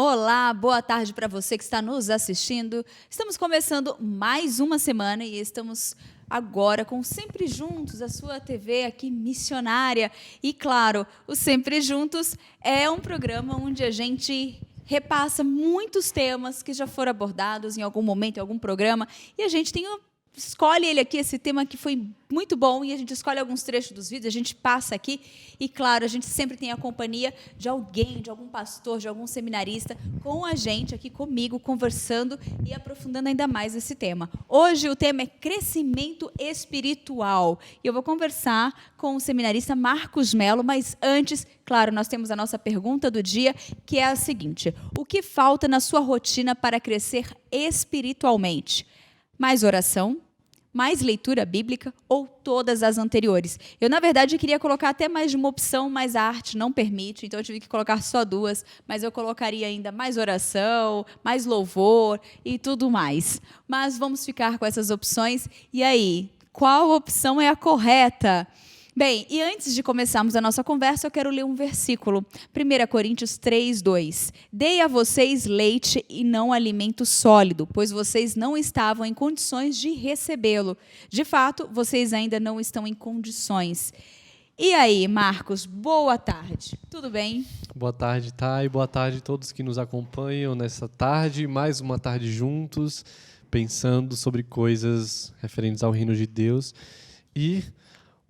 Olá, boa tarde para você que está nos assistindo. Estamos começando mais uma semana e estamos agora com Sempre Juntos, a sua TV aqui missionária. E claro, o Sempre Juntos é um programa onde a gente repassa muitos temas que já foram abordados em algum momento, em algum programa, e a gente escolhe ele aqui, esse tema que foi muito bom, e a gente escolhe alguns trechos dos vídeos, a gente passa aqui, e claro, a gente sempre tem a companhia de alguém, de algum pastor, de algum seminarista, com a gente aqui comigo, conversando e aprofundando ainda mais esse tema. Hoje o tema é crescimento espiritual, e eu vou conversar com o seminarista Marcos Melo, mas antes, claro, nós temos a nossa pergunta do dia, que é a seguinte: o que falta na sua rotina para crescer espiritualmente? Mais oração, mais leitura bíblica ou todas as anteriores? Eu, na verdade, queria colocar até mais de uma opção, mas a arte não permite, então eu tive que colocar só duas, mas eu colocaria ainda mais oração, mais louvor e tudo mais. Mas vamos ficar com essas opções. E aí, qual opção é a correta? Bem, e antes de começarmos a nossa conversa, eu quero ler um versículo. 1 Coríntios 3:2. Dei a vocês leite e não alimento sólido, pois vocês não estavam em condições de recebê-lo. De fato, vocês ainda não estão em condições. E aí, Marcos, boa tarde. Tudo bem? Boa tarde, Thay. Boa tarde a todos que nos acompanham nessa tarde. Mais uma tarde juntos, pensando sobre coisas referentes ao reino de Deus. E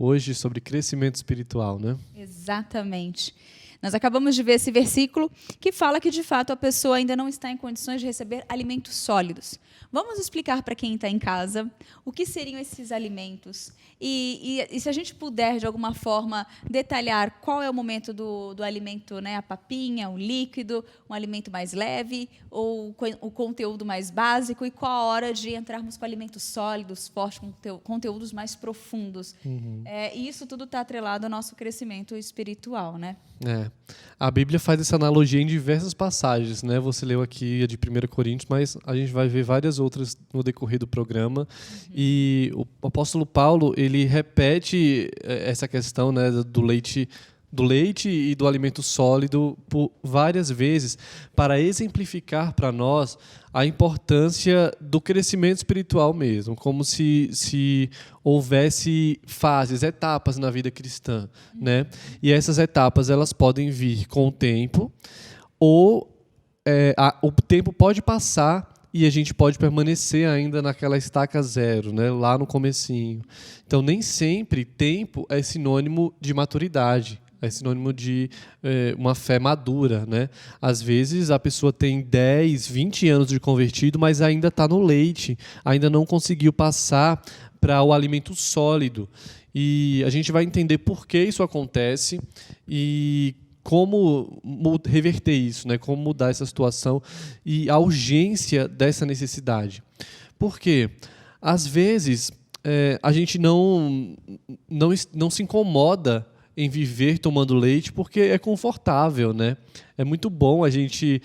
hoje sobre crescimento espiritual, né? Exatamente. Nós acabamos de ver esse versículo que fala que, de fato, a pessoa ainda não está em condições de receber alimentos sólidos. Vamos explicar para quem está em casa o que seriam esses alimentos e se a gente puder, de alguma forma, detalhar qual é o momento do alimento, né, a papinha, o líquido, um alimento mais leve ou o conteúdo mais básico, e qual a hora de entrarmos com alimentos sólidos, fortes, conteúdos mais profundos. E isso tudo está atrelado ao nosso crescimento espiritual, né? A Bíblia faz essa analogia em diversas passagens, né? Você leu aqui a de 1 Coríntios, mas a gente vai ver várias outras no decorrer do programa. E o apóstolo Paulo, ele repete essa questão, né, do leite e do alimento sólido por várias vezes, para exemplificar para nós a importância do crescimento espiritual mesmo, como se houvesse fases, etapas na vida cristã, né? E essas etapas, elas podem vir com o tempo, ou o tempo pode passar e a gente pode permanecer ainda naquela estaca zero, né? Lá no comecinho. Então, nem sempre tempo é sinônimo de maturidade. É sinônimo de uma fé madura, né? Às vezes a pessoa tem 10, 20 anos de convertido, mas ainda está no leite, ainda não conseguiu passar para o alimento sólido. E a gente vai entender por que isso acontece e como reverter isso, né? Como mudar essa situação e a urgência dessa necessidade. Por quê? Às vezes a gente não se incomoda em viver tomando leite porque é confortável, né? É muito bom a gente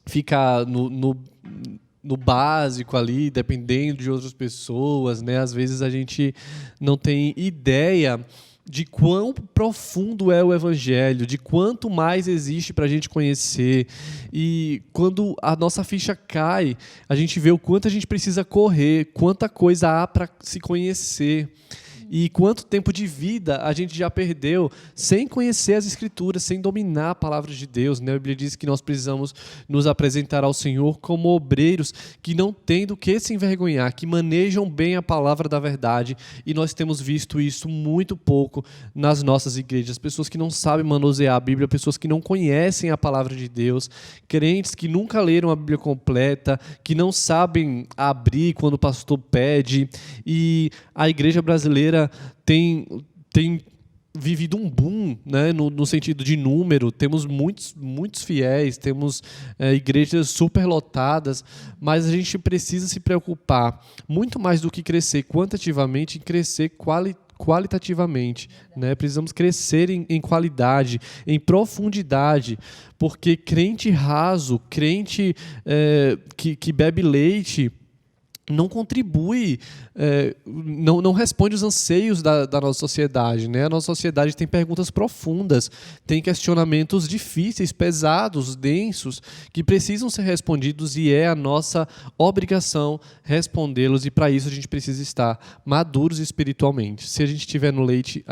ficar no básico ali, dependendo de outras pessoas, né? Às vezes a gente não tem ideia de quão profundo é o Evangelho, de quanto mais existe para a gente conhecer. E quando a nossa ficha cai, a gente vê o quanto a gente precisa correr, quanta coisa há para se conhecer. E quanto tempo de vida a gente já perdeu sem conhecer as Escrituras, sem dominar a palavra de Deus, né? A Bíblia diz que nós precisamos nos apresentar ao Senhor como obreiros que não têm do que se envergonhar, que manejam bem a palavra da verdade, e nós temos visto isso muito pouco nas nossas igrejas. Pessoas que não sabem manusear a Bíblia, pessoas que não conhecem a palavra de Deus, crentes que nunca leram a Bíblia completa, que não sabem abrir quando o pastor pede, e a igreja brasileira tem vivido um boom, né, no sentido de número. Temos muitos fiéis, temos igrejas superlotadas, mas a gente precisa se preocupar muito mais do que crescer quantitativamente, em crescer qualitativamente, né? Precisamos crescer em qualidade, em profundidade, porque crente raso, crente que bebe leite, não contribui, não responde os anseios da nossa sociedade, né? A nossa sociedade tem perguntas profundas, tem questionamentos difíceis, pesados, densos, que precisam ser respondidos e é a nossa obrigação respondê-los, e para isso a gente precisa estar maduros espiritualmente. Se a gente estiver no leite,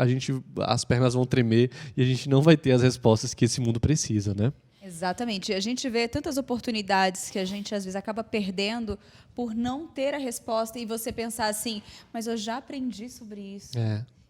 as pernas vão tremer e a gente não vai ter as respostas que esse mundo precisa, né? Exatamente. A gente vê tantas oportunidades que a gente, às vezes, acaba perdendo por não ter a resposta e você pensar assim, mas eu já aprendi sobre isso.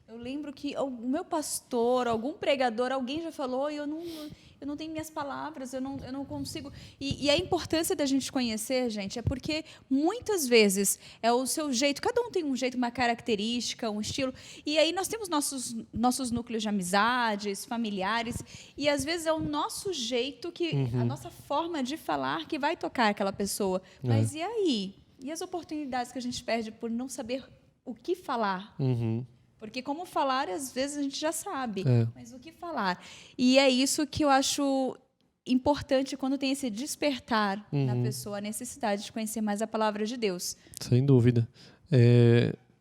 Eu lembro que o meu pastor, algum pregador, alguém já falou e eu não tenho minhas palavras, eu não consigo. E a importância da gente conhecer, gente, é porque muitas vezes é o seu jeito, cada um tem um jeito, uma característica, um estilo, e aí nós temos nossos núcleos de amizades, familiares, e às vezes é o nosso jeito, a nossa forma de falar que vai tocar aquela pessoa. Mas e aí? E as oportunidades que a gente perde por não saber o que falar? Porque como falar, às vezes a gente já sabe, mas o que falar? E é isso que eu acho importante quando tem esse despertar na pessoa, a necessidade de conhecer mais a palavra de Deus. Sem dúvida.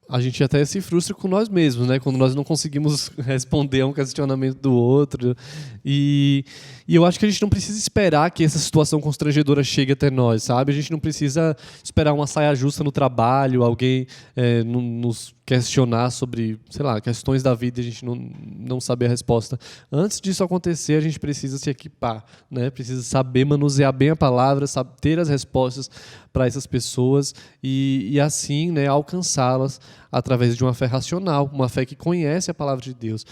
A gente até se frustra com nós mesmos, né? Quando nós não conseguimos responder a um questionamento do outro. E eu acho que a gente não precisa esperar que essa situação constrangedora chegue até nós, sabe? A gente não precisa esperar uma saia justa no trabalho, alguém nos questionar sobre, sei lá, questões da vida e a gente não saber a resposta. Antes disso acontecer, a gente precisa se equipar, né? Precisa saber manusear bem a palavra, saber ter as respostas para essas pessoas e assim, né, alcançá-las através de uma fé racional, uma fé que conhece a palavra de Deus.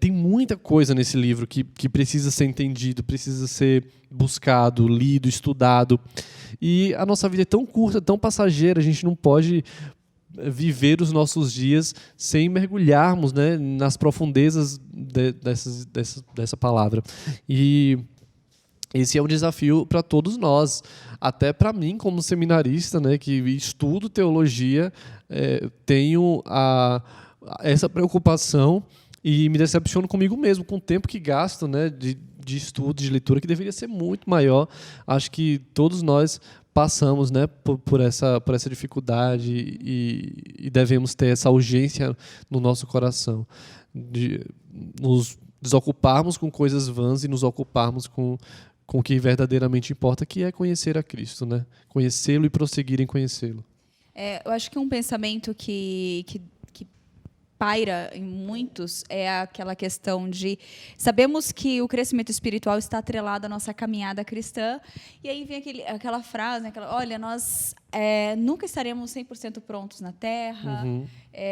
Tem muita coisa nesse livro que precisa ser entendido, precisa ser buscado, lido, estudado. E a nossa vida é tão curta, tão passageira, a gente não pode viver os nossos dias sem mergulharmos, né, nas profundezas dessa palavra. E esse é um desafio para todos nós, até para mim como seminarista, né, que estudo teologia, tenho essa preocupação e me decepciono comigo mesmo, com o tempo que gasto, né, de estudo, de leitura, que deveria ser muito maior. Acho que todos nós passamos, né, por essa dificuldade e devemos ter essa urgência no nosso coração, de nos desocuparmos com coisas vãs e nos ocuparmos com o que verdadeiramente importa, que é conhecer a Cristo, né? Conhecê-lo e prosseguir em conhecê-lo. Eu acho que um pensamento que paira em muitos é aquela questão de sabemos que o crescimento espiritual está atrelado à nossa caminhada cristã, e aí vem aquela frase, né, olha, nós nunca estaremos 100% prontos na Terra,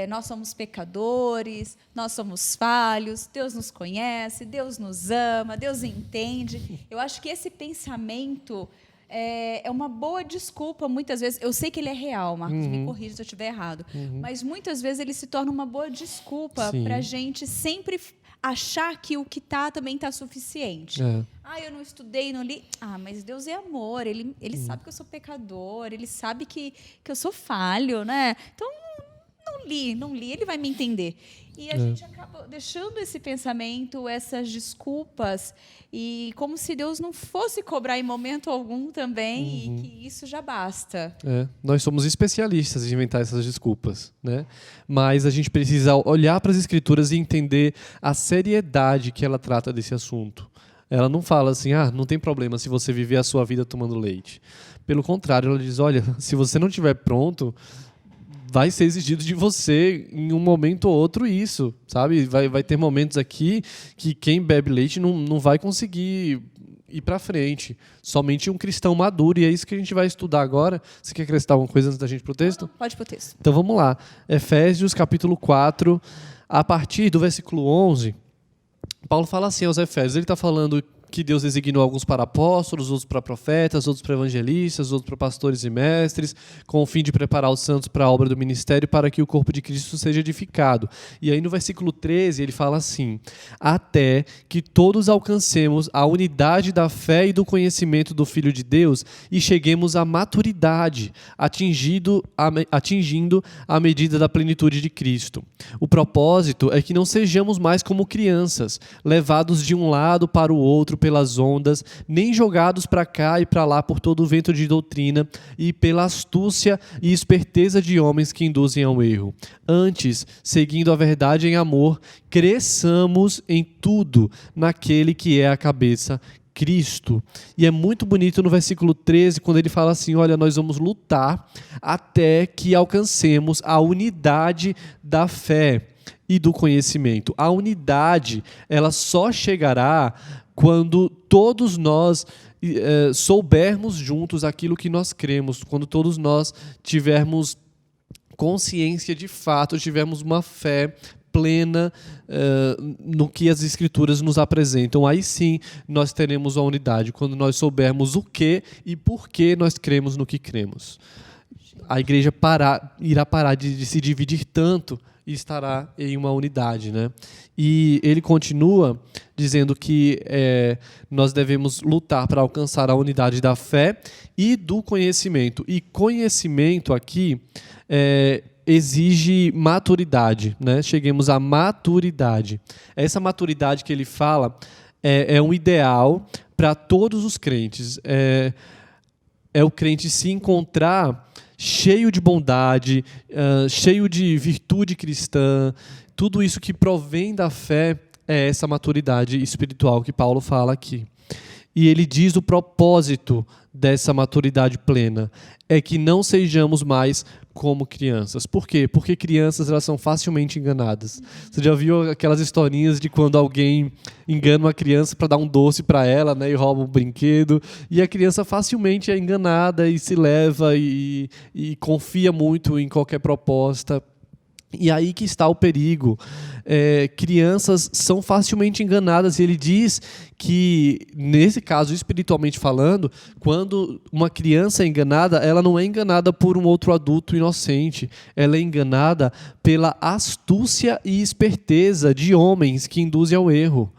nós somos pecadores, nós somos falhos, Deus nos conhece, Deus nos ama, Deus entende. Eu acho que esse pensamento é uma boa desculpa, muitas vezes. Eu sei que ele é real, Marcos, me corrija se eu estiver errado. Mas muitas vezes ele se torna uma boa desculpa para a gente sempre achar que o que está também está suficiente. Eu não estudei, não li. Mas Deus é amor, Ele sabe que eu sou pecador, Ele sabe que eu sou falho, né? Então, não li, Ele vai me entender. E a gente acaba deixando esse pensamento, essas desculpas, e como se Deus não fosse cobrar em momento algum também, e que isso já basta. Nós somos especialistas em inventar essas desculpas, né? Mas a gente precisa olhar para as Escrituras e entender a seriedade que ela trata desse assunto. Ela não fala assim, não tem problema se você viver a sua vida tomando leite. Pelo contrário, ela diz, olha, se você não estiver pronto, vai ser exigido de você em um momento ou outro isso, sabe? Vai ter momentos aqui que quem bebe leite não vai conseguir ir para frente. Somente um cristão maduro, e é isso que a gente vai estudar agora. Você quer acrescentar alguma coisa antes da gente ir para o texto? Não, pode ir para o texto. Então vamos lá. Efésios capítulo 4, a partir do versículo 11, Paulo fala assim aos Efésios, ele está falando que Deus designou alguns para apóstolos, outros para profetas, outros para evangelistas, outros para pastores e mestres, com o fim de preparar os santos para a obra do ministério, para que o corpo de Cristo seja edificado. E aí no versículo 13 ele fala assim, até que todos alcancemos a unidade da fé e do conhecimento do Filho de Deus e cheguemos à maturidade, atingindo a medida da plenitude de Cristo. O propósito é que não sejamos mais como crianças, levados de um lado para o outro, pelas ondas, nem jogados para cá e para lá por todo o vento de doutrina e pela astúcia e esperteza de homens que induzem ao erro. Antes, seguindo a verdade em amor, cresçamos em tudo naquele que é a cabeça, Cristo. E é muito bonito no versículo 13, quando ele fala assim, olha, nós vamos lutar até que alcancemos a unidade da fé e do conhecimento. A unidade, ela só chegará quando todos nós soubermos juntos aquilo que nós cremos, quando todos nós tivermos consciência de fato, tivermos uma fé plena no que as Escrituras nos apresentam. Aí sim nós teremos a unidade, quando nós soubermos o que e por que nós cremos no que cremos. A igreja irá parar de se dividir tanto e estará em uma unidade, né? E ele continua dizendo que nós devemos lutar para alcançar a unidade da fé e do conhecimento. E conhecimento aqui exige maturidade, né? Cheguemos à maturidade. Essa maturidade que ele fala é um ideal para todos os crentes. É o crente se encontrar cheio de bondade, cheio de virtude cristã, tudo isso que provém da fé é essa maturidade espiritual que Paulo fala aqui. E ele diz o propósito dessa maturidade plena é que não sejamos mais como crianças. Por quê? Porque crianças, elas são facilmente enganadas. Você já viu aquelas historinhas de quando alguém engana uma criança para dar um doce para ela, né, e rouba um brinquedo, e a criança facilmente é enganada e se leva e confia muito em qualquer proposta. E aí que está o perigo. Crianças são facilmente enganadas, e ele diz que, nesse caso, espiritualmente falando, quando uma criança é enganada, ela não é enganada por um outro adulto inocente, ela é enganada pela astúcia e esperteza de homens que induzem ao erro.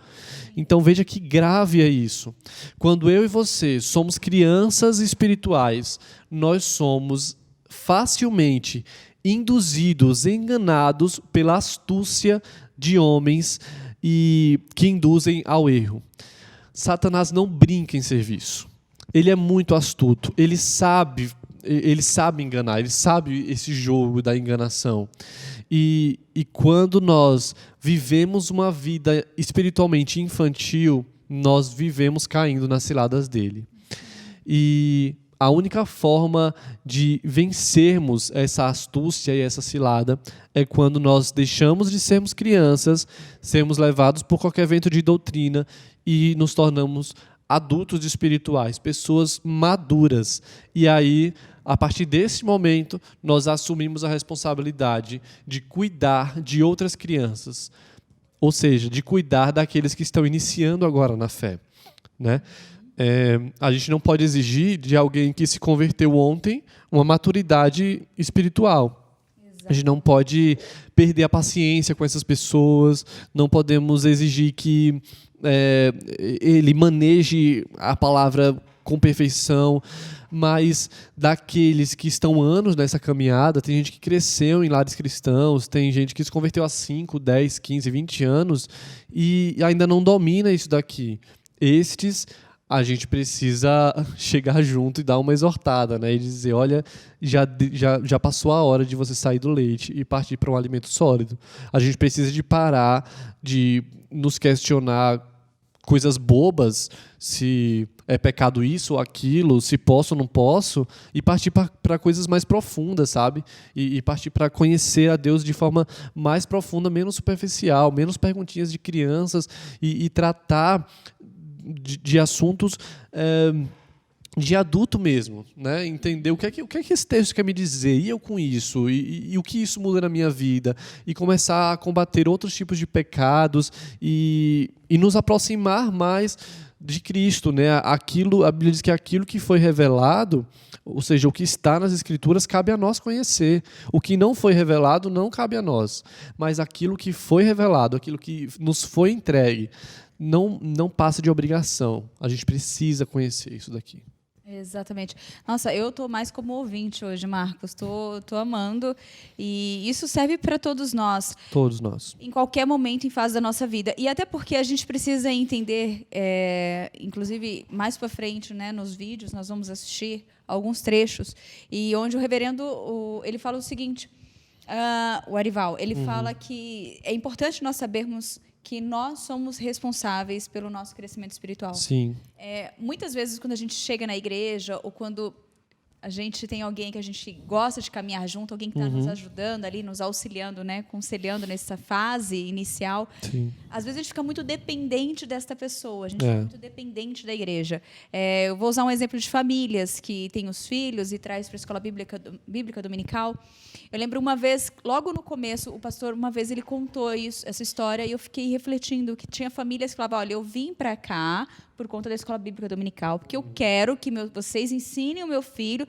Então veja que grave é isso. Quando eu e você somos crianças espirituais, nós somos facilmente induzidos, enganados pela astúcia de homens que induzem ao erro. Satanás não brinca em serviço. Ele é muito astuto. Ele sabe enganar. Ele sabe esse jogo da enganação. E quando nós vivemos uma vida espiritualmente infantil, nós vivemos caindo nas ciladas dele. E a única forma de vencermos essa astúcia e essa cilada é quando nós deixamos de sermos crianças, sermos levados por qualquer vento de doutrina e nos tornamos adultos espirituais, pessoas maduras. E aí, a partir desse momento, nós assumimos a responsabilidade de cuidar de outras crianças, ou seja, de cuidar daqueles que estão iniciando agora na fé, né? A gente não pode exigir de alguém que se converteu ontem uma maturidade espiritual. Exato. A gente não pode perder a paciência com essas pessoas, não podemos exigir que ele maneje a palavra com perfeição, mas daqueles que estão anos nessa caminhada, tem gente que cresceu em lares cristãos, tem gente que se converteu há 5, 10, 15, 20 anos e ainda não domina isso daqui. Estes a gente precisa chegar junto e dar uma exortada, né? E dizer, olha, já passou a hora de você sair do leite e partir para um alimento sólido. A gente precisa de parar de nos questionar coisas bobas, se é pecado isso ou aquilo, se posso ou não posso, e partir para coisas mais profundas, sabe? E partir para conhecer a Deus de forma mais profunda, menos superficial, menos perguntinhas de crianças e tratar de assuntos de adulto mesmo, né? Entender o que é que esse texto quer me dizer, e eu com isso, e o que isso muda na minha vida, e começar a combater outros tipos de pecados e nos aproximar mais de Cristo, né? A Bíblia diz que aquilo que foi revelado, ou seja, o que está nas Escrituras, cabe a nós conhecer. O que não foi revelado não cabe a nós, mas aquilo que foi revelado, aquilo que nos foi entregue, não passa de obrigação. A gente precisa conhecer isso daqui. Exatamente. Nossa, eu tô mais como ouvinte hoje, Marcos. Tô amando. E isso serve para todos nós, Todos nós. em qualquer momento em fase da nossa vida. E até porque a gente precisa entender, inclusive mais para frente, né, nos vídeos, nós vamos assistir alguns trechos, e onde o reverendo ele fala o seguinte, o Arival, ele fala que é importante nós sabermos que nós somos responsáveis pelo nosso crescimento espiritual. Sim. Muitas vezes, quando a gente chega na igreja, ou quando a gente tem alguém que a gente gosta de caminhar junto, alguém que está nos ajudando ali, nos auxiliando, né, aconselhando nessa fase inicial, Sim. às vezes a gente fica muito dependente desta pessoa, a gente É. fica muito dependente da igreja. Eu vou usar um exemplo de famílias que têm os filhos e traz para a escola bíblica dominical. Eu lembro uma vez, logo no começo, o pastor, uma vez, ele contou essa história, e eu fiquei refletindo que tinha famílias que falavam, olha, eu vim para cá por conta da escola bíblica dominical, porque eu quero que vocês ensinem o meu filho,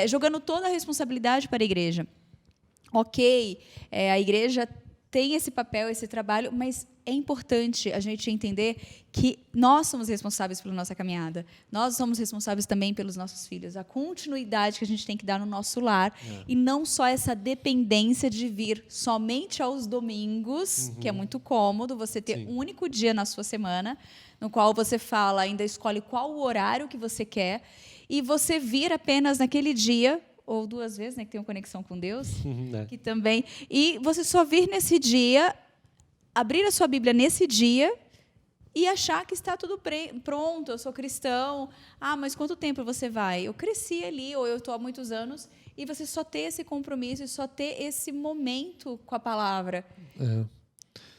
jogando toda a responsabilidade para a igreja. Ok, a igreja tem esse papel, esse trabalho, mas é importante a gente entender que nós somos responsáveis pela nossa caminhada. Nós somos responsáveis também pelos nossos filhos. A continuidade que a gente tem que dar no nosso lar. E não só essa dependência de vir somente aos domingos, que é muito cômodo, você ter um único dia na sua semana, no qual você fala, ainda escolhe qual o horário que você quer, e você vir apenas naquele dia, ou 2 vezes, né, que tem uma conexão com Deus, que também, e você só vir nesse dia, abrir a sua Bíblia nesse dia e achar que está tudo pronto, eu sou cristão, mas quanto tempo você vai? Eu cresci ali, ou eu estou há muitos anos, e você só ter esse compromisso, e só ter esse momento com a palavra.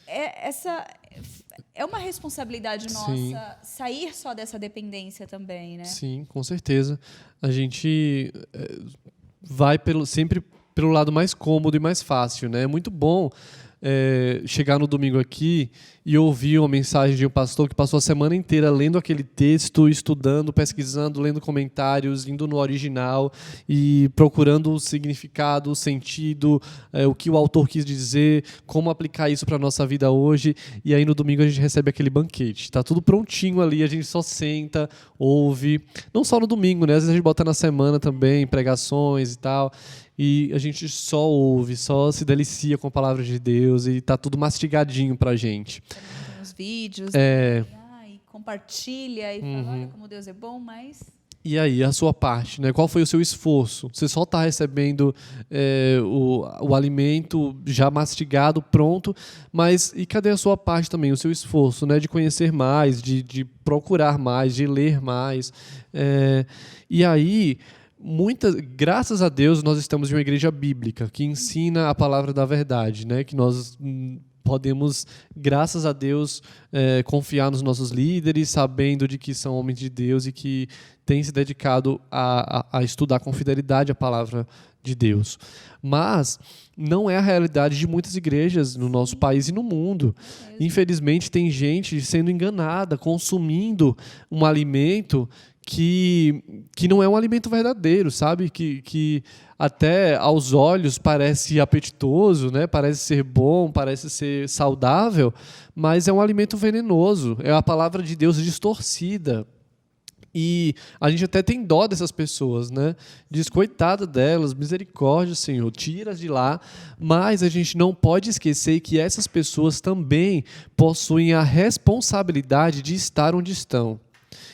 Essa é uma responsabilidade nossa, sair só dessa dependência também, né? Sim, com certeza. A gente vai sempre pelo lado mais cômodo e mais fácil, né? É muito bom chegar no domingo aqui e ouvir uma mensagem de um pastor que passou a semana inteira lendo aquele texto, estudando, pesquisando, lendo comentários, indo no original e procurando o significado, o sentido, o que o autor quis dizer, como aplicar isso para a nossa vida hoje. E aí no domingo a gente recebe aquele banquete. Está tudo prontinho ali, a gente só senta, ouve. Não só no domingo, né? Às vezes a gente bota na semana também, pregações e tal. E a gente só ouve, só se delicia com a palavra de Deus e tá tudo mastigadinho pra gente. Tem os vídeos, e compartilha e fala, olha como Deus é bom, mas... E aí, a sua parte, né? Qual foi o seu esforço? Você só está recebendo o alimento já mastigado, pronto, mas e cadê a sua parte também, o seu esforço, né? De conhecer mais, de procurar mais, de ler mais. E aí... graças a Deus, nós estamos em uma igreja bíblica que ensina a palavra da verdade, né? Que nós podemos, graças a Deus, confiar nos nossos líderes, sabendo de que são homens de Deus e que têm se dedicado a estudar com fidelidade a palavra de Deus. Mas não é a realidade de muitas igrejas no nosso país e no mundo. Infelizmente, tem gente sendo enganada, consumindo um alimento que não é um alimento verdadeiro, sabe? Que até aos olhos parece apetitoso, né? Parece ser bom, parece ser saudável, mas é um alimento venenoso, é a palavra de Deus distorcida. E a gente até tem dó dessas pessoas, né? Diz, coitada delas, misericórdia, Senhor, tira de lá. Mas a gente não pode esquecer que essas pessoas também possuem a responsabilidade de estar onde estão.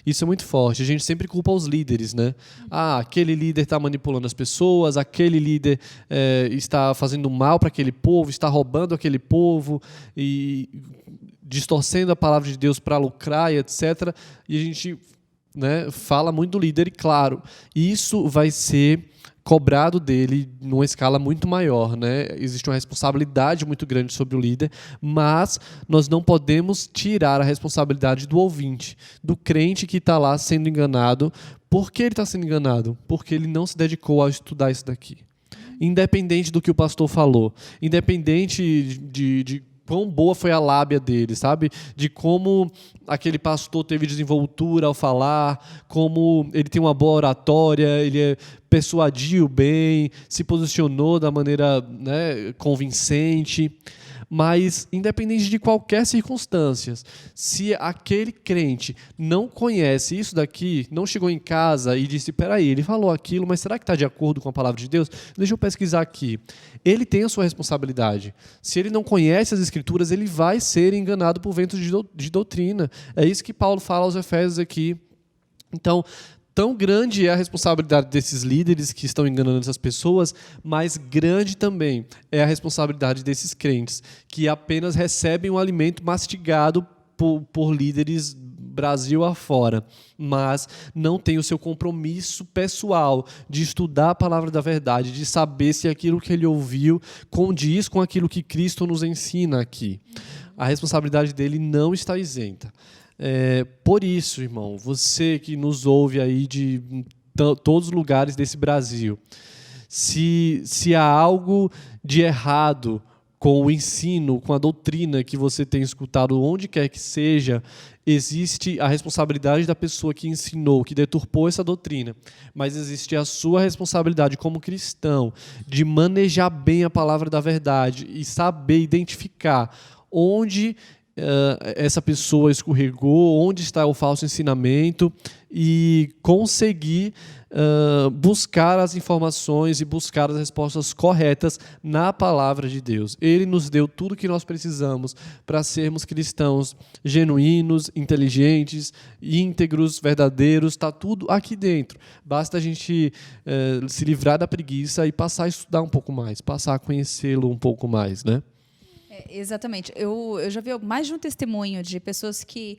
Isso é muito forte. A gente sempre culpa os líderes, né? Aquele líder está manipulando as pessoas, aquele líder está fazendo mal para aquele povo, está roubando aquele povo e distorcendo a palavra de Deus para lucrar e etc. E a gente, né, fala muito do líder e, claro, isso vai ser cobrado dele numa escala muito maior, né? Existe uma responsabilidade muito grande sobre o líder, mas nós não podemos tirar a responsabilidade do ouvinte, do crente que está lá sendo enganado. Por que ele está sendo enganado? Porque ele não se dedicou a estudar isso daqui. Independente do que o pastor falou, independente de quão boa foi a lábia dele, sabe? De como aquele pastor teve desenvoltura ao falar, como ele tem uma boa oratória, ele persuadiu bem, se posicionou da maneira, né, convincente. Mas, independente de qualquer circunstância, se aquele crente não conhece isso daqui, não chegou em casa e disse, peraí, ele falou aquilo, mas será que está de acordo com a palavra de Deus? Deixa eu pesquisar aqui. Ele tem a sua responsabilidade. Se ele não conhece as Escrituras, ele vai ser enganado por ventos de doutrina. É isso que Paulo fala aos Efésios aqui. Então, tão grande é a responsabilidade desses líderes que estão enganando essas pessoas, mas grande também é a responsabilidade desses crentes, que apenas recebem um alimento mastigado por líderes Brasil afora, mas não tem o seu compromisso pessoal de estudar a palavra da verdade, de saber se aquilo que ele ouviu condiz com aquilo que Cristo nos ensina aqui. A responsabilidade dele não está isenta. Por isso, irmão, você que nos ouve aí de todos os lugares desse Brasil, se há algo de errado com o ensino, com a doutrina que você tem escutado, onde quer que seja, existe a responsabilidade da pessoa que ensinou, que deturpou essa doutrina, mas existe a sua responsabilidade como cristão de manejar bem a palavra da verdade e saber identificar onde essa pessoa escorregou, onde está o falso ensinamento e conseguir buscar as informações e buscar as respostas corretas na palavra de Deus. Ele nos deu tudo que nós precisamos para sermos cristãos genuínos, inteligentes, íntegros, verdadeiros, está tudo aqui dentro. Basta a gente se livrar da preguiça e passar a estudar um pouco mais, passar a conhecê-lo um pouco mais, né? Exatamente. Eu já vi mais de um testemunho de pessoas que...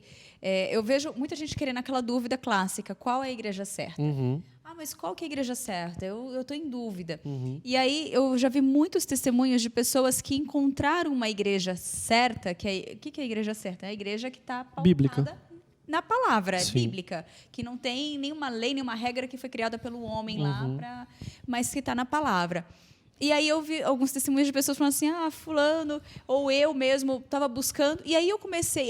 eu vejo muita gente querendo aquela dúvida clássica, qual é a igreja certa? Uhum. Mas qual que é a igreja certa? Eu estou em dúvida. Uhum. E aí eu já vi muitos testemunhos de pessoas que encontraram uma igreja certa, o que é a igreja certa? É a igreja que está pautada Bíblica. Na palavra, Sim. bíblica, que não tem nenhuma lei, nenhuma regra que foi criada pelo homem lá, mas que está na palavra. E aí eu vi alguns testemunhos de pessoas falando assim, fulano, ou eu mesmo estava buscando. E aí eu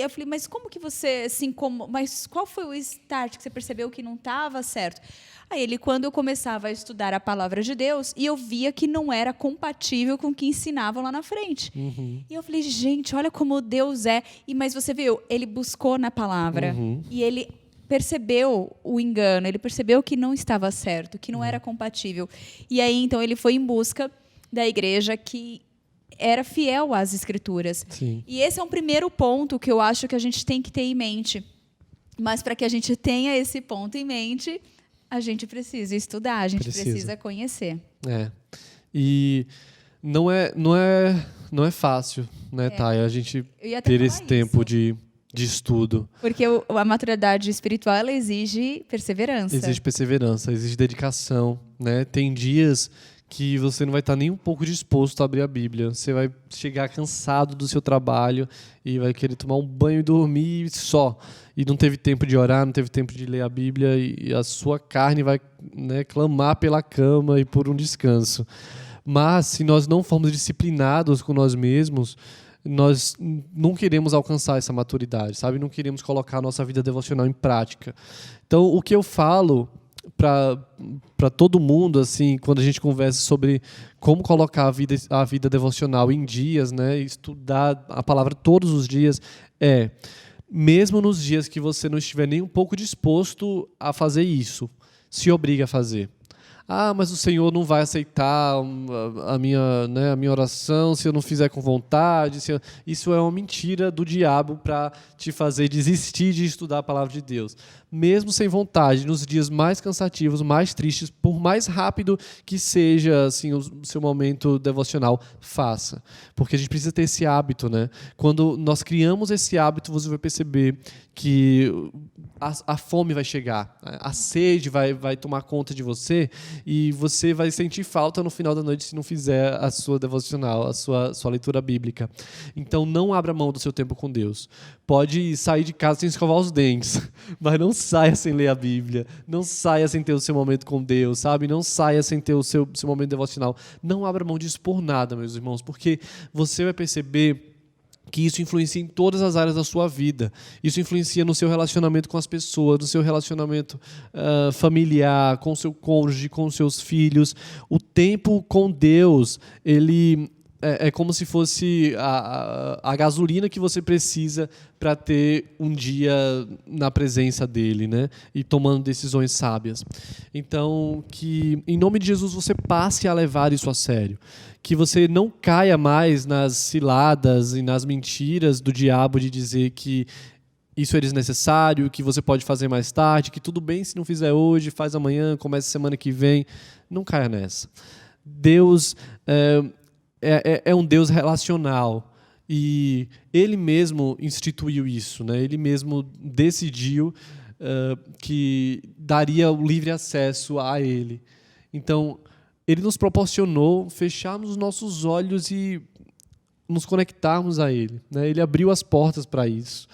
falei, mas como que você se incomodou? Mas qual foi o start que você percebeu que não estava certo? Aí quando eu começava a estudar a palavra de Deus, e eu via que não era compatível com o que ensinavam lá na frente. Uhum. E eu falei, gente, olha como Deus é. Mas você viu, ele buscou na palavra, e ele percebeu o engano, ele percebeu que não estava certo, que não era compatível. E aí, então, ele foi em busca da igreja que era fiel às Escrituras. Sim. E esse é um primeiro ponto que eu acho que a gente tem que ter em mente. Mas, para que a gente tenha esse ponto em mente, a gente precisa estudar, a gente precisa conhecer. E não é fácil, né, Thay, a gente ter esse tempo de estudo. Porque a maturidade espiritual, ela exige perseverança. Exige perseverança, exige dedicação, né? Tem dias que você não vai estar nem um pouco disposto a abrir a Bíblia. Você vai chegar cansado do seu trabalho e vai querer tomar um banho e dormir só. E não teve tempo de orar, não teve tempo de ler a Bíblia e a sua carne vai, né, clamar pela cama e por um descanso. Mas, se nós não formos disciplinados com nós mesmos, nós não queremos alcançar essa maturidade, sabe? Não queremos colocar a nossa vida devocional em prática. Então, o que eu falo para todo mundo, assim, quando a gente conversa sobre como colocar a vida devocional em dias, né, estudar a palavra todos os dias, mesmo nos dias que você não estiver nem um pouco disposto a fazer isso, se obriga a fazer. Mas o Senhor não vai aceitar a minha oração se eu não fizer com vontade. Isso é uma mentira do diabo para te fazer desistir de estudar a palavra de Deus. Mesmo sem vontade, nos dias mais cansativos, mais tristes, por mais rápido que seja assim, o seu momento devocional, faça. Porque a gente precisa ter esse hábito, né? Quando nós criamos esse hábito, você vai perceber que a fome vai chegar, a sede vai tomar conta de você e você vai sentir falta no final da noite se não fizer a sua devocional, a sua leitura bíblica. Então, não abra mão do seu tempo com Deus. Pode sair de casa sem escovar os dentes, mas não saia sem ler a Bíblia, não saia sem ter o seu momento com Deus, sabe? Não saia sem ter o seu momento devocional. Não abra mão disso por nada, meus irmãos, porque você vai perceber que isso influencia em todas as áreas da sua vida. Isso influencia no seu relacionamento com as pessoas, no seu relacionamento familiar, com o seu cônjuge, com os seus filhos. O tempo com Deus, ele é como se fosse a gasolina que você precisa para ter um dia na presença dele, né? E tomando decisões sábias. Então, que em nome de Jesus você passe a levar isso a sério. Que você não caia mais nas ciladas e nas mentiras do diabo de dizer que isso é desnecessário, que você pode fazer mais tarde, que tudo bem se não fizer hoje, faz amanhã, começa semana que vem. Não caia nessa. Deus é um Deus relacional e Ele mesmo instituiu isso, né? Ele mesmo decidiu que daria o livre acesso a Ele. Então, Ele nos proporcionou fecharmos os nossos olhos e nos conectarmos a Ele, né? Ele abriu as portas para isso.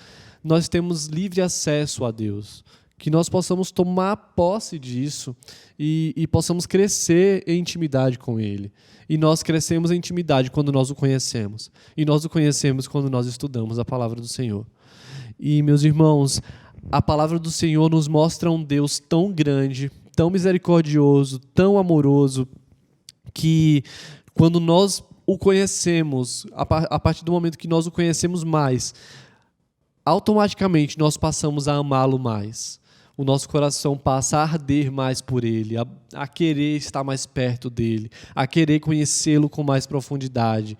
Nós temos livre acesso a Deus. Que nós possamos tomar posse disso e possamos crescer em intimidade com Ele. E nós crescemos em intimidade quando nós o conhecemos. E nós o conhecemos quando nós estudamos a palavra do Senhor. E, meus irmãos, a palavra do Senhor nos mostra um Deus tão grande, tão misericordioso, tão amoroso, que quando nós o conhecemos, a partir do momento que nós o conhecemos mais, automaticamente nós passamos a amá-lo mais. O nosso coração passa a arder mais por Ele, a querer estar mais perto dEle, a querer conhecê-lo com mais profundidade.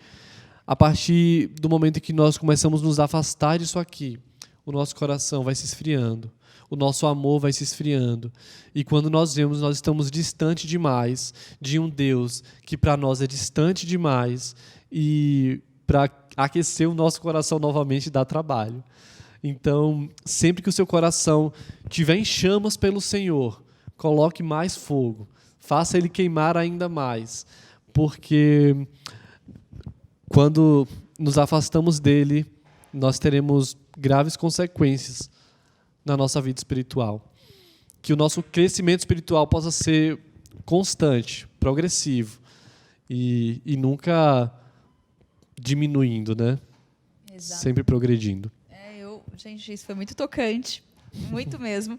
A partir do momento em que nós começamos a nos afastar disso aqui, o nosso coração vai se esfriando, o nosso amor vai se esfriando. E quando nós vemos, nós estamos distante demais de um Deus que para nós é distante demais e para aquecer o nosso coração novamente dá trabalho. Então, sempre que o seu coração estiver em chamas pelo Senhor, coloque mais fogo, faça ele queimar ainda mais, porque quando nos afastamos dele, nós teremos graves consequências na nossa vida espiritual. Que o nosso crescimento espiritual possa ser constante, progressivo e nunca diminuindo, né? Exato. Sempre progredindo. Gente, isso foi muito tocante, muito mesmo.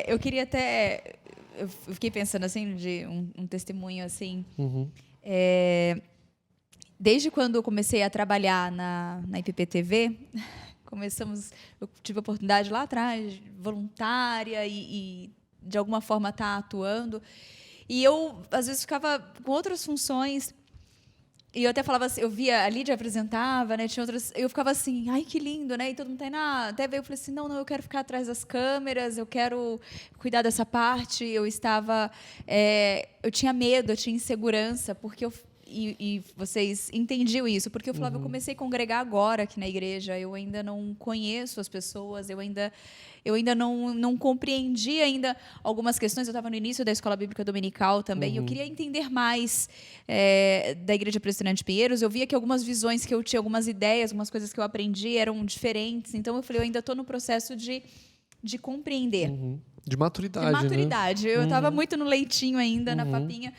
Eu queria até... Eu fiquei pensando, assim, de um testemunho, assim. Uhum. Desde quando eu comecei a trabalhar na IPP-TV, eu tive a oportunidade lá atrás, voluntária e de alguma forma estar atuando. E eu, às vezes, ficava com outras funções. E eu até falava assim, eu via a Lídia apresentava, né, tinha outras, eu ficava assim, ai, que lindo, né, e todo mundo tá indo, até veio, eu falei assim, não, eu quero ficar atrás das câmeras, eu quero cuidar dessa parte, eu tinha medo, eu tinha insegurança, porque e vocês entendiam isso, porque eu falava, eu comecei a congregar agora aqui na igreja, eu ainda não conheço as pessoas, eu ainda não compreendi ainda algumas questões. Eu estava no início da Escola Bíblica Dominical também. Eu queria entender mais da Igreja Presbiteriana de Pinheiros. Eu via que algumas visões que eu tinha, algumas ideias, algumas coisas que eu aprendi eram diferentes. Então, eu falei, eu ainda estou no processo de compreender. De maturidade, De maturidade. Né? Eu estava muito no leitinho ainda, na papinha.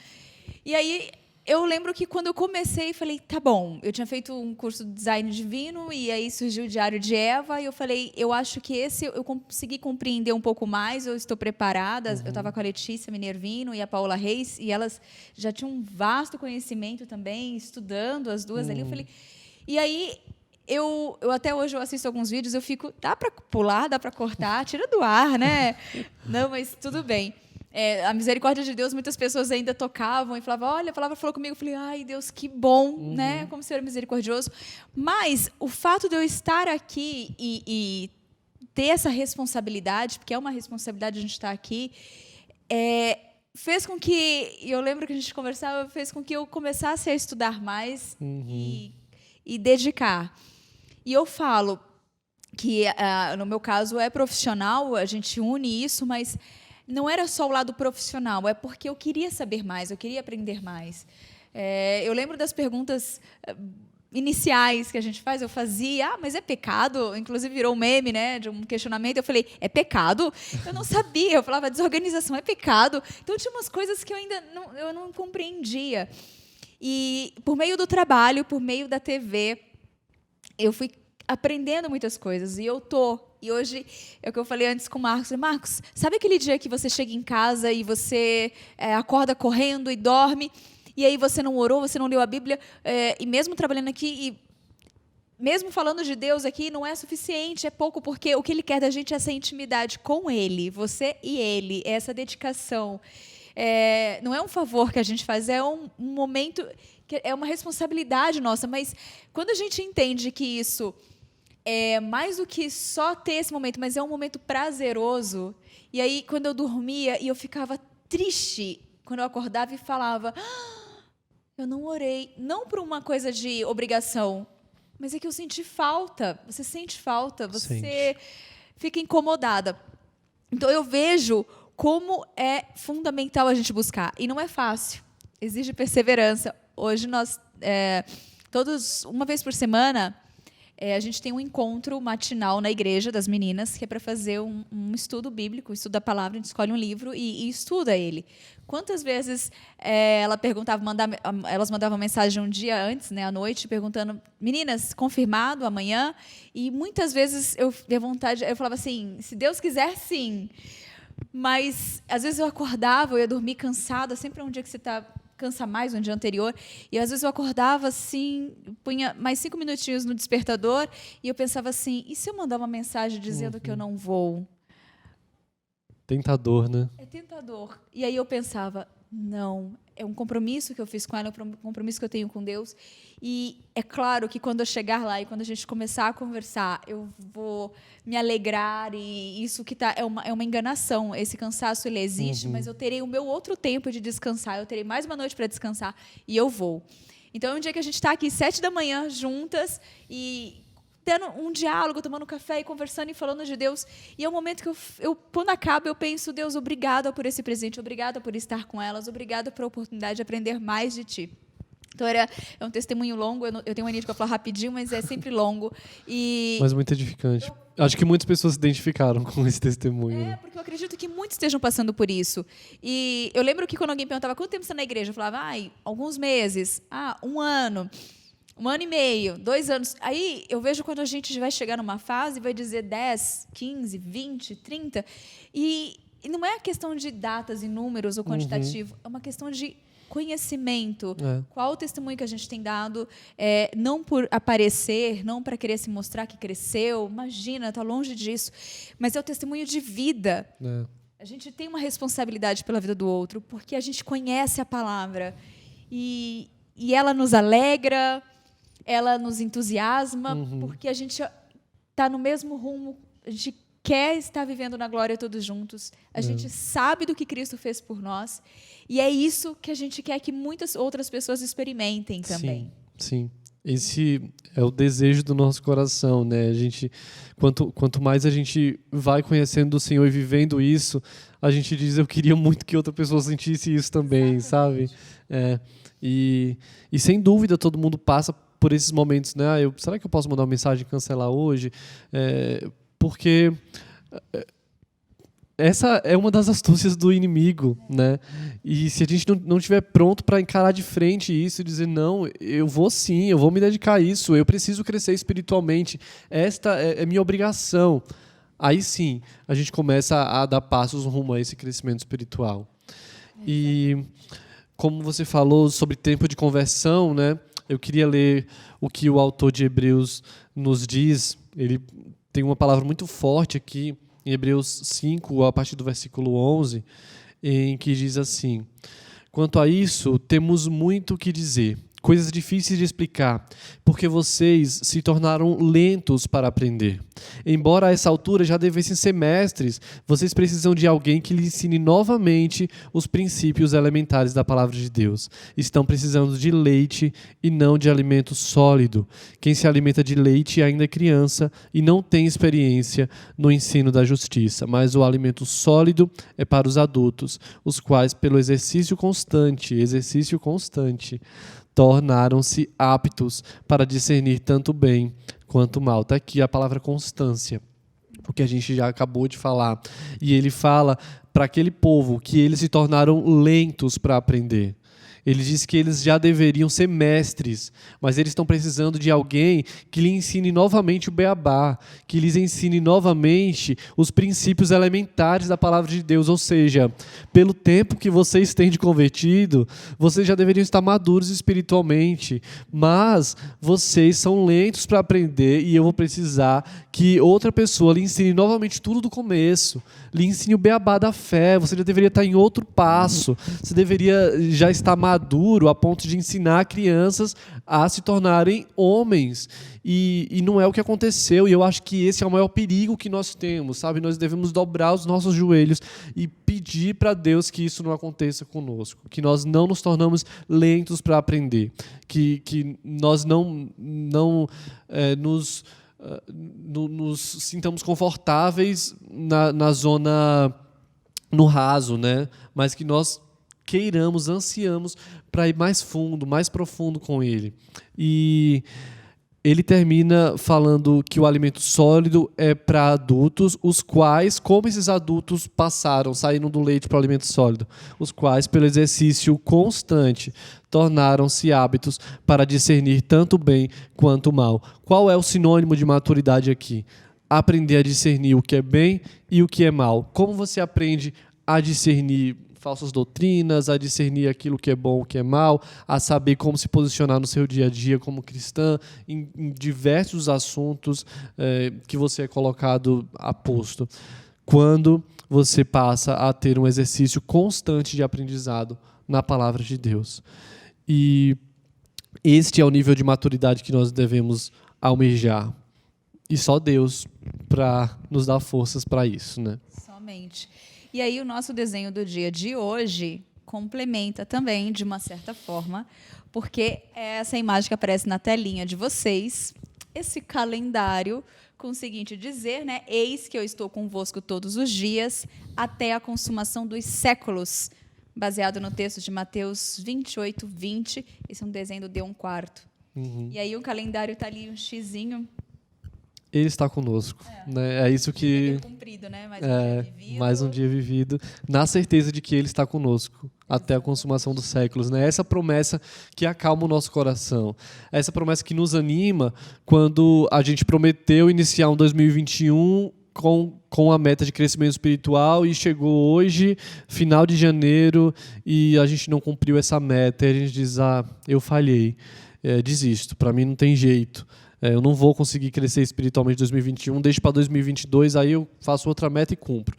E aí... Eu lembro que quando eu comecei, falei, tá bom, eu tinha feito um curso de design divino e aí surgiu o Diário de Eva e eu falei, eu acho que esse eu consegui compreender um pouco mais, eu estou preparada. Eu estava com a Letícia Minervino e a Paola Reis e elas já tinham um vasto conhecimento também, estudando as duas ali. Eu falei, e aí... Eu até hoje eu assisto alguns vídeos, eu fico, dá para pular, dá para cortar, tira do ar, né? Não, mas tudo bem. A misericórdia de Deus, muitas pessoas ainda tocavam e falavam, olha, a palavra falou comigo. Eu falei, ai, Deus, que bom, né? Como o Senhor é misericordioso. Mas o fato de eu estar aqui e ter essa responsabilidade, porque é uma responsabilidade a gente estar aqui, fez com que, eu lembro que a gente conversava, fez com que eu começasse a estudar mais e dedicar. E eu falo que, no meu caso, é profissional, a gente une isso, mas não era só o lado profissional, é porque eu queria saber mais, eu queria aprender mais. Eu lembro das perguntas iniciais que a gente faz, eu fazia, mas é pecado? Inclusive virou um meme, né, de um questionamento, eu falei, é pecado? Eu não sabia, eu falava, desorganização é pecado? Então tinha umas coisas que eu não compreendia. E por meio do trabalho, por meio da TV, eu fui aprendendo muitas coisas, e e hoje, é o que eu falei antes com o Marcos. Marcos, sabe aquele dia que você chega em casa e você acorda correndo e dorme, e aí você não orou, você não leu a Bíblia, e mesmo trabalhando aqui, e mesmo falando de Deus aqui, não é suficiente, é pouco, porque o que Ele quer da gente é essa intimidade com Ele, você e Ele, essa dedicação. Não é um favor que a gente faz, é um momento, que é uma responsabilidade nossa, mas quando a gente entende que isso é mais do que só ter esse momento, mas é um momento prazeroso. E aí, quando eu dormia, e eu ficava triste, quando eu acordava e falava, eu não orei, não por uma coisa de obrigação, mas é que eu senti falta. Você sente falta, você fica incomodada. Então, eu vejo como é fundamental a gente buscar. E não é fácil, exige perseverança. Hoje, nós, uma vez por semana, a gente tem um encontro matinal na igreja das meninas, que é para fazer um estudo bíblico, um estudo da palavra, a gente escolhe um livro e estuda ele. Quantas vezes elas mandavam mensagem um dia antes, né, à noite, perguntando, meninas, confirmado amanhã? E muitas vezes eu falava assim, se Deus quiser, sim. Mas, às vezes eu acordava, eu ia dormir cansada, sempre é um dia que você cansa mais no dia anterior, e às vezes eu acordava assim, punha mais 5 minutinhos no despertador, e eu pensava assim, e se eu mandar uma mensagem dizendo que eu não vou? Tentador, né? É tentador. E aí eu pensava, não, é um compromisso que eu fiz com ela, é um compromisso que eu tenho com Deus, e é claro que quando eu chegar lá e quando a gente começar a conversar, eu vou me alegrar, e isso que é uma enganação, esse cansaço ele existe, mas eu terei o meu outro tempo de descansar, eu terei mais uma noite para descansar, e eu vou. Então, é um dia que a gente está aqui 7 da manhã juntas, e tendo um diálogo, tomando café e conversando e falando de Deus, e é um momento que quando acaba, eu penso, Deus, obrigada por esse presente, obrigada por estar com elas, obrigada pela oportunidade de aprender mais de Ti. Então, é um testemunho longo, eu tenho mania de falar rapidinho, mas é sempre longo. Mas muito edificante. Acho que muitas pessoas se identificaram com esse testemunho. Né? Porque eu acredito que muitos estejam passando por isso. E eu lembro que quando alguém perguntava, quanto tempo você está na igreja? Eu falava, alguns meses, 1 ano. 1 ano e meio, 2 anos. Aí eu vejo quando a gente vai chegar numa fase, vai dizer 10, 15, 20, 30. E não é a questão de datas e números ou quantitativo, é uma questão de conhecimento. Qual o testemunho que a gente tem dado, não por aparecer, não para querer se mostrar que cresceu, imagina, está longe disso, mas é o testemunho de vida. A gente tem uma responsabilidade pela vida do outro, porque a gente conhece a palavra, e ela nos alegra, ela nos entusiasma, porque a gente está no mesmo rumo, a gente quer estar vivendo na glória todos juntos, a gente sabe do que Cristo fez por nós, e é isso que a gente quer que muitas outras pessoas experimentem também. Sim. Esse é o desejo do nosso coração, né? A gente, quanto mais a gente vai conhecendo o Senhor e vivendo isso, a gente diz, eu queria muito que outra pessoa sentisse isso também, Exatamente. sabe? E sem dúvida todo mundo passa por esses momentos, né? Será que eu posso mandar uma mensagem e cancelar hoje? Porque essa é uma das astúcias do inimigo, né? E se a gente não estiver pronto para encarar de frente isso e dizer, não, eu vou sim, eu vou me dedicar a isso, eu preciso crescer espiritualmente, esta é minha obrigação, aí sim a gente começa a dar passos rumo a esse crescimento espiritual. E como você falou sobre tempo de conversão, né? Eu queria ler o que o autor de Hebreus nos diz. Ele tem uma palavra muito forte aqui, em Hebreus 5, a partir do versículo 11, em que diz assim: quanto a isso, temos muito o que dizer, coisas difíceis de explicar, porque vocês se tornaram lentos para aprender. Embora a essa altura já devessem ser mestres, vocês precisam de alguém que lhes ensine novamente os princípios elementares da palavra de Deus. Estão precisando de leite e não de alimento sólido. Quem se alimenta de leite ainda é criança e não tem experiência no ensino da justiça, mas o alimento sólido é para os adultos, os quais, pelo exercício constante, tornaram-se aptos para discernir tanto bem quanto mal. Está aqui a palavra constância, o que a gente já acabou de falar. E ele fala para aquele povo que eles se tornaram lentos para aprender. Ele diz que eles já deveriam ser mestres, mas eles estão precisando de alguém que lhe ensine novamente o beabá, que lhes ensine novamente os princípios elementares da palavra de Deus. Ou seja, pelo tempo que vocês têm de convertido, vocês já deveriam estar maduros espiritualmente, mas vocês são lentos para aprender e eu vou precisar que outra pessoa lhe ensine novamente tudo do começo, lhe ensine o beabá da fé. Você já deveria estar em outro passo, você deveria já estar maduro a ponto de ensinar crianças a se tornarem homens. E não é o que aconteceu, e eu acho que esse é o maior perigo que nós temos, sabe? Nós devemos dobrar os nossos joelhos e pedir para Deus que isso não aconteça conosco, que nós não nos tornamos lentos para aprender, que nós não nos sintamos confortáveis na zona, no raso, né? Mas que nós queiramos, ansiamos para ir mais fundo, mais profundo com Ele. E ele termina falando que o alimento sólido é para adultos, os quais, como esses adultos saíram do leite para o alimento sólido, os quais, pelo exercício constante, tornaram-se hábitos para discernir tanto o bem quanto o mal. Qual é o sinônimo de maturidade aqui? Aprender a discernir o que é bem e o que é mal. Como você aprende a discernir falsas doutrinas, a discernir aquilo que é bom, o que é mal, a saber como se posicionar no seu dia a dia como cristã, em diversos assuntos que você é colocado a posto. Quando você passa a ter um exercício constante de aprendizado na palavra de Deus. E este é o nível de maturidade que nós devemos almejar. E só Deus para nos dar forças para isso, né? Somente. E aí o nosso desenho do dia de hoje complementa também, de uma certa forma, porque é essa imagem que aparece na telinha de vocês, esse calendário com o seguinte dizer, né? Eis que eu estou convosco todos os dias, até a consumação dos séculos, baseado no texto de Mateus 28, 20. Esse é um desenho do D1/4. E aí o calendário está ali, um xizinho. Ele está conosco. Né? É isso que... Cumprido, né? Mais um dia vivido, na certeza de que Ele está conosco até a consumação dos séculos. Né? Essa promessa que acalma o nosso coração. Essa promessa que nos anima quando a gente prometeu iniciar um 2021 com a meta de crescimento espiritual e chegou hoje, final de janeiro, e a gente não cumpriu essa meta. E a gente diz, eu falhei, desisto, para mim não tem jeito. Eu não vou conseguir crescer espiritualmente em 2021, deixo para 2022, aí eu faço outra meta e cumpro.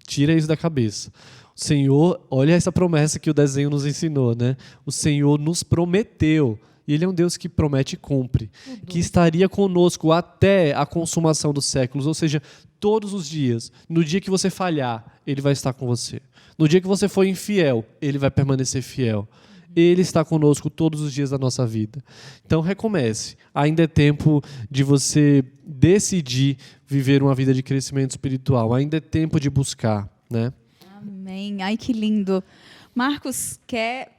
Tira isso da cabeça. O Senhor, olha essa promessa que o desenho nos ensinou, né? O Senhor nos prometeu, e Ele é um Deus que promete e cumpre, que estaria conosco até a consumação dos séculos, ou seja, todos os dias. No dia que você falhar, Ele vai estar com você. No dia que você for infiel, Ele vai permanecer fiel. Ele está conosco todos os dias da nossa vida. Então, recomece. Ainda é tempo de você decidir viver uma vida de crescimento espiritual. Ainda é tempo de buscar, né? Amém. Ai, que lindo. Marcos, quer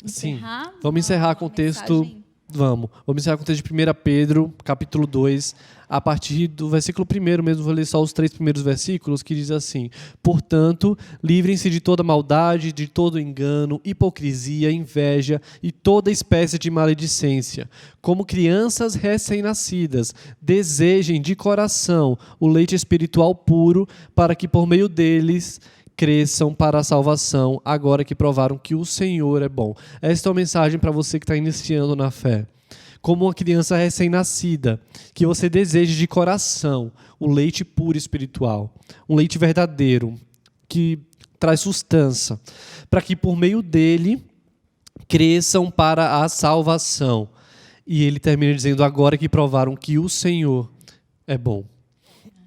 encerrar? Sim. Vamos encerrar com o texto... Mensagem? Vamos encerrar com o texto de 1 Pedro, capítulo 2, a partir do versículo 1 mesmo, vou ler só os 3 primeiros versículos, que diz assim: portanto, livrem-se de toda maldade, de todo engano, hipocrisia, inveja e toda espécie de maledicência. Como crianças recém-nascidas, desejem de coração o leite espiritual puro, para que por meio deles cresçam para a salvação, agora que provaram que o Senhor é bom. Esta é uma mensagem para você que está iniciando na fé. Como uma criança recém-nascida, que você deseje de coração o leite puro espiritual, um leite verdadeiro, que traz sustância, para que por meio dele cresçam para a salvação. E ele termina dizendo, agora que provaram que o Senhor é bom.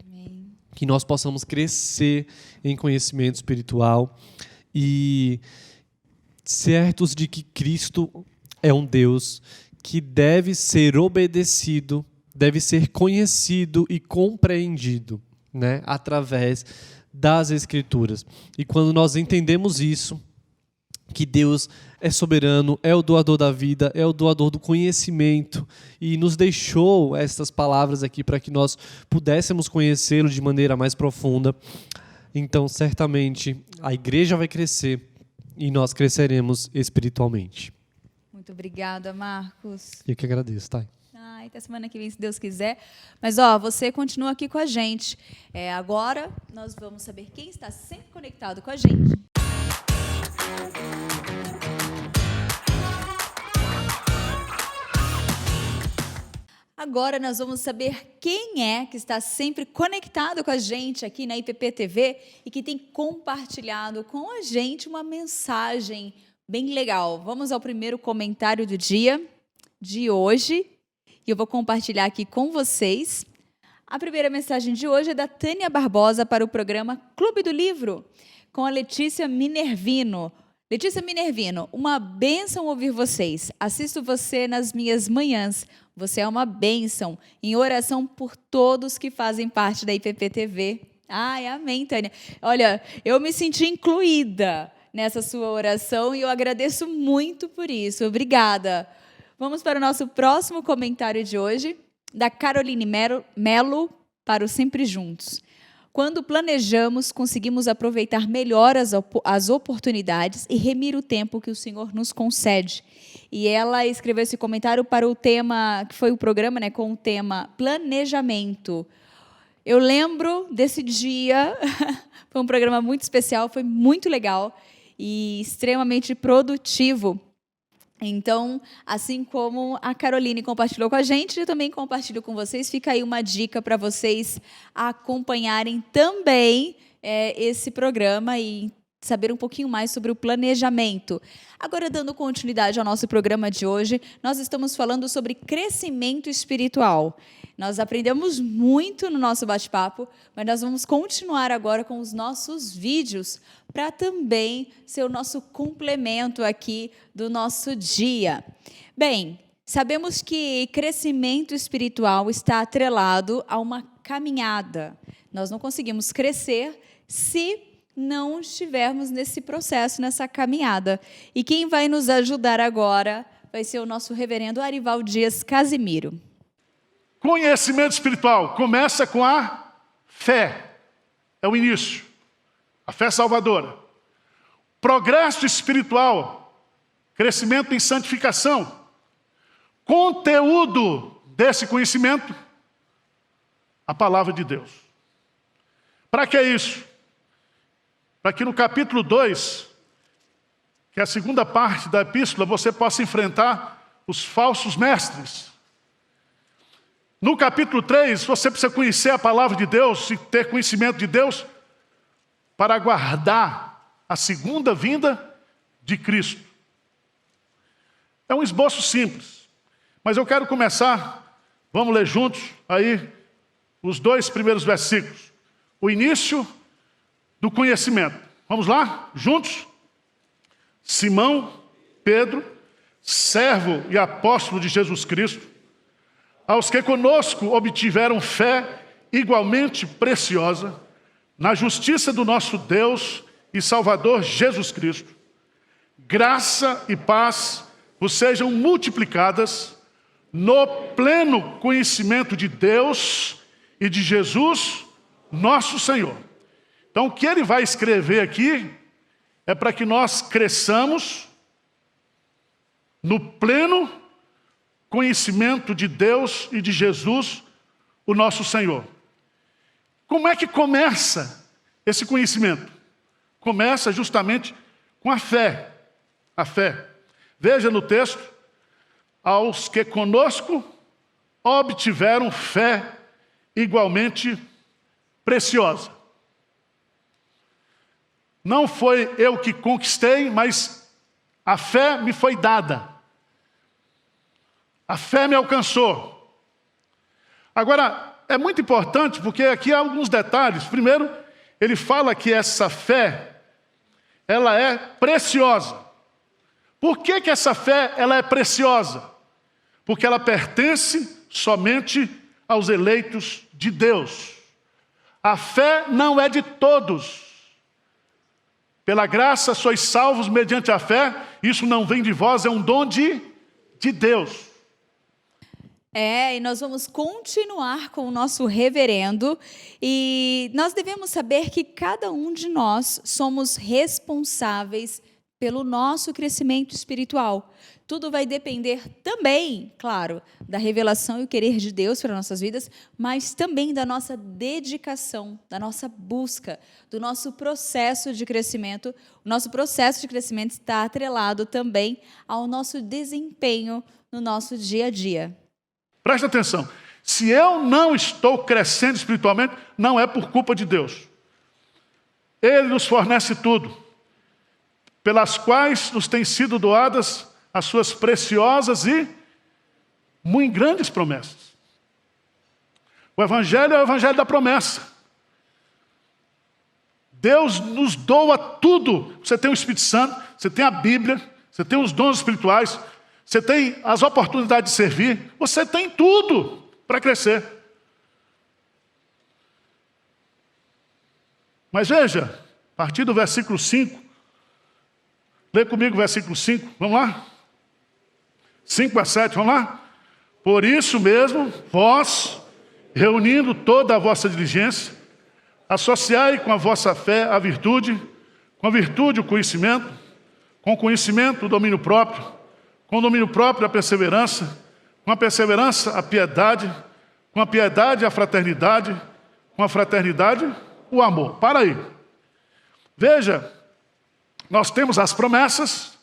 Amém. Que nós possamos crescer em conhecimento espiritual e certos de que Cristo é um Deus que deve ser obedecido, deve ser conhecido e compreendido, né, através das Escrituras. E quando nós entendemos isso, que Deus é soberano, é o doador da vida, é o doador do conhecimento e nos deixou estas palavras aqui para que nós pudéssemos conhecê-lo de maneira mais profunda. Então, certamente, a igreja vai crescer e nós cresceremos espiritualmente. Muito obrigada, Marcos. Eu que agradeço, tá? Ai, até semana que vem, se Deus quiser. Mas, você continua aqui com a gente. Agora, nós vamos saber quem está sempre conectado com a gente. Agora nós vamos saber quem é que está sempre conectado com a gente aqui na IPP TV e que tem compartilhado com a gente uma mensagem bem legal. Vamos ao primeiro comentário do dia de hoje e eu vou compartilhar aqui com vocês. A primeira mensagem de hoje é da Tânia Barbosa para o programa Clube do Livro, com a Letícia Minervino. Letícia Minervino, uma bênção ouvir vocês. Assisto você nas minhas manhãs. Você é uma bênção. Em oração por todos que fazem parte da IPP TV. Ai, amém, Tânia. Olha, eu me senti incluída nessa sua oração e eu agradeço muito por isso. Obrigada. Vamos para o nosso próximo comentário de hoje, da Caroline Melo para o Sempre Juntos. Quando planejamos, conseguimos aproveitar melhor as oportunidades e remir o tempo que o Senhor nos concede. E ela escreveu esse comentário para o tema, que foi o programa, né, com o tema planejamento. Eu lembro desse dia, foi um programa muito especial, foi muito legal e extremamente produtivo. Então, assim como a Caroline compartilhou com a gente, eu também compartilho com vocês. Fica aí uma dica para vocês acompanharem também esse programa e saber um pouquinho mais sobre o planejamento. Agora, dando continuidade ao nosso programa de hoje, nós estamos falando sobre crescimento espiritual. Nós aprendemos muito no nosso bate-papo, mas nós vamos continuar agora com os nossos vídeos para também ser o nosso complemento aqui do nosso dia. Bem, sabemos que crescimento espiritual está atrelado a uma caminhada. Nós não conseguimos crescer se não estivermos nesse processo, nessa caminhada. E quem vai nos ajudar agora vai ser o nosso reverendo Arival Dias Casimiro. Conhecimento espiritual começa com a fé. É o início. A fé salvadora. Progresso espiritual. Crescimento em santificação. Conteúdo desse conhecimento. A palavra de Deus. Para que isso? Para que no capítulo 2, que é a segunda parte da epístola, você possa enfrentar os falsos mestres. No capítulo 3, você precisa conhecer a palavra de Deus e ter conhecimento de Deus para aguardar a segunda vinda de Cristo. É um esboço simples, mas eu quero começar, vamos ler juntos aí os 2 primeiros versículos. O início do conhecimento. Vamos lá, juntos? Simão, Pedro, servo e apóstolo de Jesus Cristo, aos que conosco obtiveram fé igualmente preciosa, na justiça do nosso Deus e Salvador Jesus Cristo, graça e paz vos sejam multiplicadas no pleno conhecimento de Deus e de Jesus, nosso Senhor. Então, o que ele vai escrever aqui é para que nós cresçamos no pleno conhecimento de Deus e de Jesus, o nosso Senhor. Como é que começa esse conhecimento? Começa justamente com a fé. A fé. Veja no texto, aos que conosco obtiveram fé igualmente preciosa. Não foi eu que conquistei, mas a fé me foi dada. A fé me alcançou. Agora, é muito importante porque aqui há alguns detalhes. Primeiro, ele fala que essa fé, ela é preciosa. Por que essa fé ela é preciosa? Porque ela pertence somente aos eleitos de Deus. A fé não é de todos. Pela graça sois salvos mediante a fé, isso não vem de vós, é um dom de Deus. E nós vamos continuar com o nosso reverendo, e nós devemos saber que cada um de nós somos responsáveis pelo nosso crescimento espiritual. Tudo vai depender também, claro, da revelação e o querer de Deus para nossas vidas, mas também da nossa dedicação, da nossa busca, do nosso processo de crescimento. O nosso processo de crescimento está atrelado também ao nosso desempenho no nosso dia a dia. Presta atenção. Se eu não estou crescendo espiritualmente, não é por culpa de Deus. Ele nos fornece tudo, pelas quais nos têm sido doadas as suas preciosas e muito grandes promessas. O Evangelho é o Evangelho da promessa. Deus nos doa tudo. Você tem o Espírito Santo, você tem a Bíblia, você tem os dons espirituais, você tem as oportunidades de servir, você tem tudo para crescer. Mas veja, a partir do versículo 5, lê comigo o versículo 5, vamos lá? 5 a 7, vamos lá? Por isso mesmo, vós, reunindo toda a vossa diligência, associai com a vossa fé a virtude, com a virtude o conhecimento, com o conhecimento o domínio próprio, com o domínio próprio a perseverança, com a perseverança a piedade, com a piedade a fraternidade, com a fraternidade o amor. Para aí. Veja, nós temos as promessas,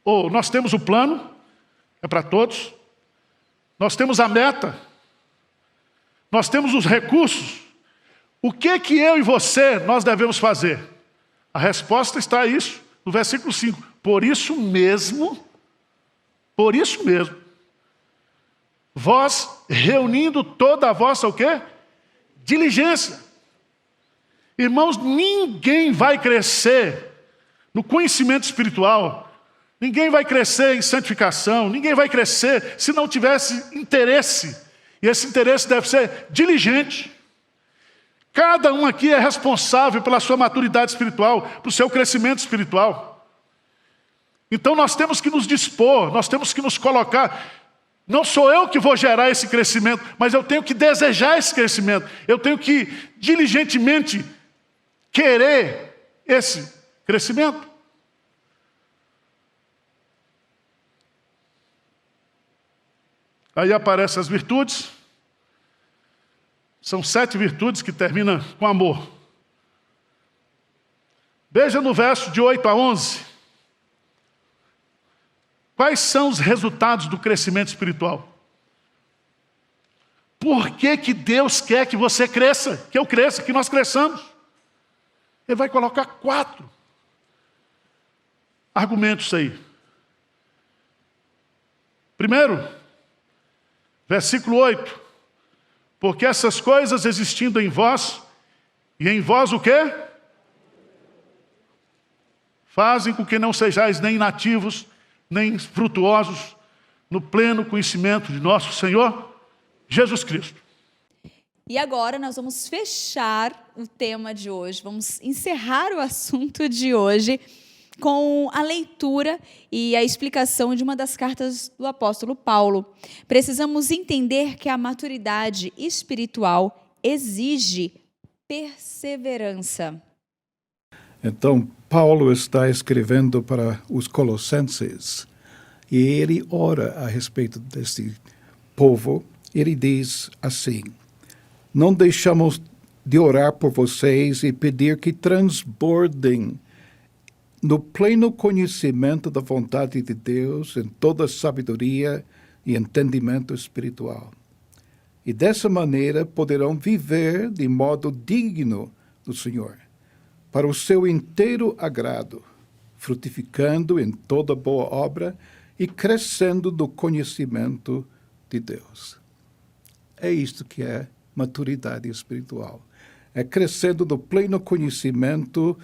ou nós temos o plano, é para todos, nós temos a meta, nós temos os recursos. O que eu e você nós devemos fazer? A resposta está a isso, no versículo 5. Por isso mesmo, vós reunindo toda a vossa o quê? Diligência. Irmãos, ninguém vai crescer no conhecimento espiritual, ninguém vai crescer em santificação, ninguém vai crescer se não tivesse interesse. E esse interesse deve ser diligente. Cada um aqui é responsável pela sua maturidade espiritual, pelo seu crescimento espiritual. Então nós temos que nos dispor, nós temos que nos colocar. Não sou eu que vou gerar esse crescimento, mas eu tenho que desejar esse crescimento. Eu tenho que diligentemente querer esse crescimento. Aí aparecem as virtudes. São 7 virtudes que terminam com amor. Veja no verso de 8 a 11. Quais são os resultados do crescimento espiritual? Por que Deus quer que você cresça, que eu cresça, que nós cresçamos? Ele vai colocar 4 argumentos aí. Primeiro, versículo 8. Porque essas coisas existindo em vós, e em vós o quê? Fazem com que não sejais nem inativos, nem frutuosos, no pleno conhecimento de nosso Senhor Jesus Cristo. E agora nós vamos fechar o tema de hoje, vamos encerrar o assunto de hoje com a leitura e a explicação de uma das cartas do apóstolo Paulo. Precisamos entender que a maturidade espiritual exige perseverança. Então, Paulo está escrevendo para os Colossenses e ele ora a respeito desse povo. Ele diz assim: não deixamos de orar por vocês e pedir que transbordem no pleno conhecimento da vontade de Deus, em toda sabedoria e entendimento espiritual. E dessa maneira poderão viver de modo digno do Senhor, para o seu inteiro agrado, frutificando em toda boa obra e crescendo no conhecimento de Deus. É isto que é maturidade espiritual. É crescendo no pleno conhecimento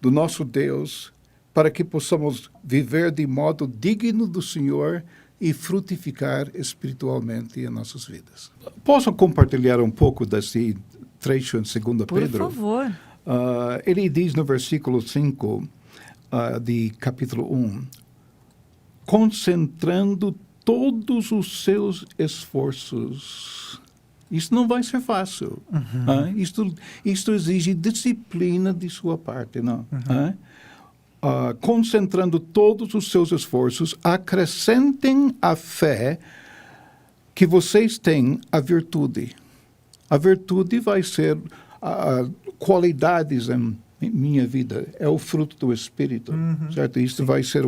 do nosso Deus, para que possamos viver de modo digno do Senhor e frutificar espiritualmente em nossas vidas. Posso compartilhar um pouco desse trecho em 2 Pedro? Por favor. Ele diz no versículo 5 de capítulo 1, concentrando todos os seus esforços Isso não vai ser fácil. Isto exige disciplina de sua parte, não? Concentrando todos os seus esforços, acrescentem à fé que vocês têm a virtude. A virtude vai ser qualidades em minha vida, é o fruto do Espírito, certo? Isso vai ser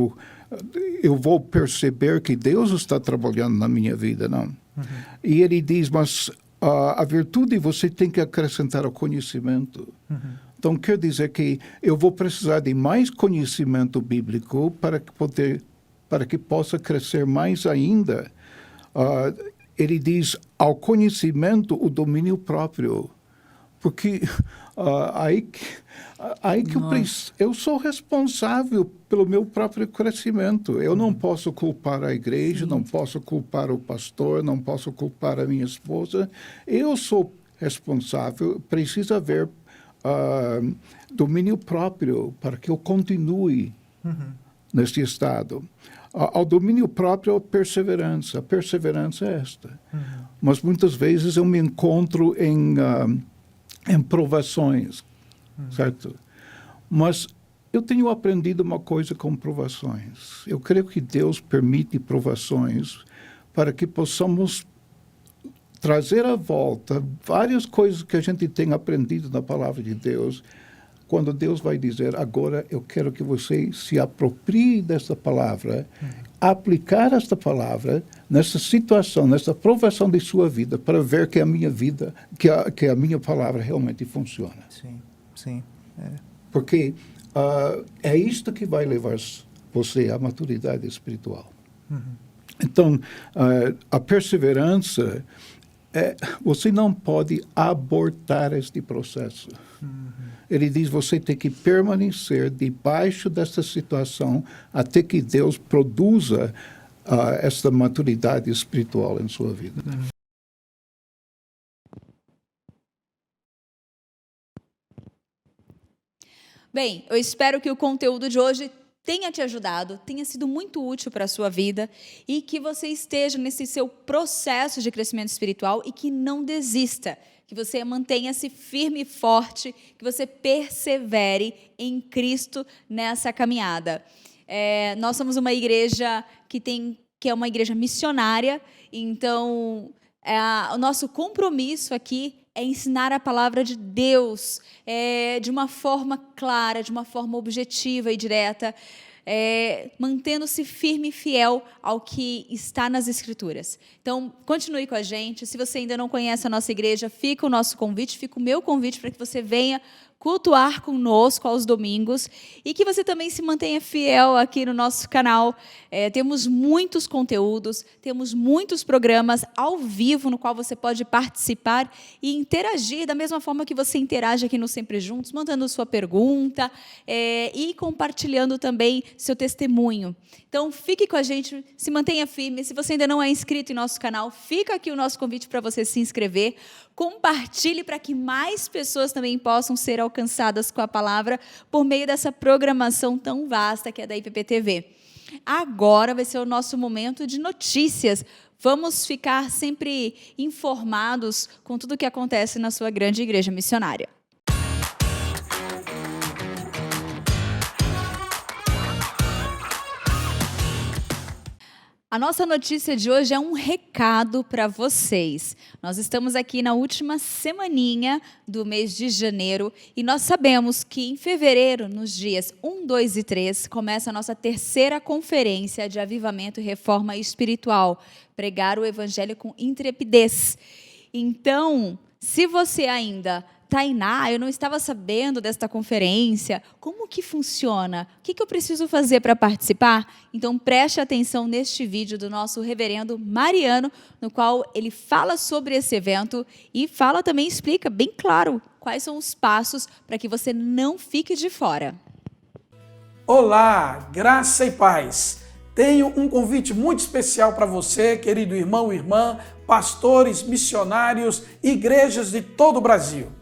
eu vou perceber que Deus está trabalhando na minha vida, não? E ele diz, mas a virtude você tem que acrescentar ao conhecimento. Então, quer dizer que eu vou precisar de mais conhecimento bíblico para que possa crescer mais ainda. Ele diz, ao conhecimento, o domínio próprio. Porque eu sou responsável pelo meu próprio crescimento. Eu não posso culpar a igreja, não posso culpar o pastor, não posso culpar a minha esposa. Eu sou responsável, precisa haver domínio próprio para que eu continue neste estado. Ao domínio próprio, a perseverança. A perseverança é esta. Mas muitas vezes eu me encontro em provações, certo? Mas eu tenho aprendido uma coisa com provações. Eu creio que Deus permite provações para que possamos trazer à volta várias coisas que a gente tem aprendido na palavra de Deus, quando Deus vai dizer, agora eu quero que você se aproprie desta palavra, aplicar esta palavra nessa situação, nessa provação de sua vida, para ver que a minha vida, que a minha palavra realmente funciona. Sim. Porque é isto que vai levar você à maturidade espiritual. Então, a perseverança, você não pode abortar este processo. Ele diz, você tem que permanecer debaixo dessa situação até que Deus produza esta maturidade espiritual em sua vida. Bem, eu espero que o conteúdo de hoje tenha te ajudado, tenha sido muito útil para a sua vida e que você esteja nesse seu processo de crescimento espiritual e que não desista, que você mantenha-se firme e forte, que você persevere em Cristo nessa caminhada. Nós somos uma igreja que é uma igreja missionária, então o nosso compromisso aqui é ensinar a palavra de Deus de uma forma clara, de uma forma objetiva e direta, mantendo-se firme e fiel ao que está nas Escrituras. Então, continue com a gente. Se você ainda não conhece a nossa igreja, fica o nosso convite, fica o meu convite para que você venha cultuar conosco aos domingos e que você também se mantenha fiel aqui no nosso canal. Temos muitos conteúdos, temos muitos programas ao vivo no qual você pode participar e interagir da mesma forma que você interage aqui no Sempre Juntos, mandando sua pergunta e compartilhando também seu testemunho. Então, fique com a gente, se mantenha firme. Se você ainda não é inscrito em nosso canal, fica aqui o nosso convite para você se inscrever. Compartilhe para que mais pessoas também possam ser alcançadas com a palavra por meio dessa programação tão vasta que é da IPPTV. Agora vai ser o nosso momento de notícias. Vamos ficar sempre informados com tudo o que acontece na sua grande igreja missionária. A nossa notícia de hoje é um recado para vocês. Nós estamos aqui na última semaninha do mês de janeiro e nós sabemos que em fevereiro, nos dias 1, 2 e 3, começa a nossa terceira conferência de avivamento e reforma espiritual, pregar o evangelho com intrepidez. Então, se você ainda... Tainá, eu não estava sabendo desta conferência, como que funciona? O que eu preciso fazer para participar? Então, preste atenção neste vídeo do nosso reverendo Mariano, no qual ele fala sobre esse evento e explica bem claro quais são os passos para que você não fique de fora. Olá, graça e paz. Tenho um convite muito especial para você, querido irmão e irmã, pastores, missionários, igrejas de todo o Brasil.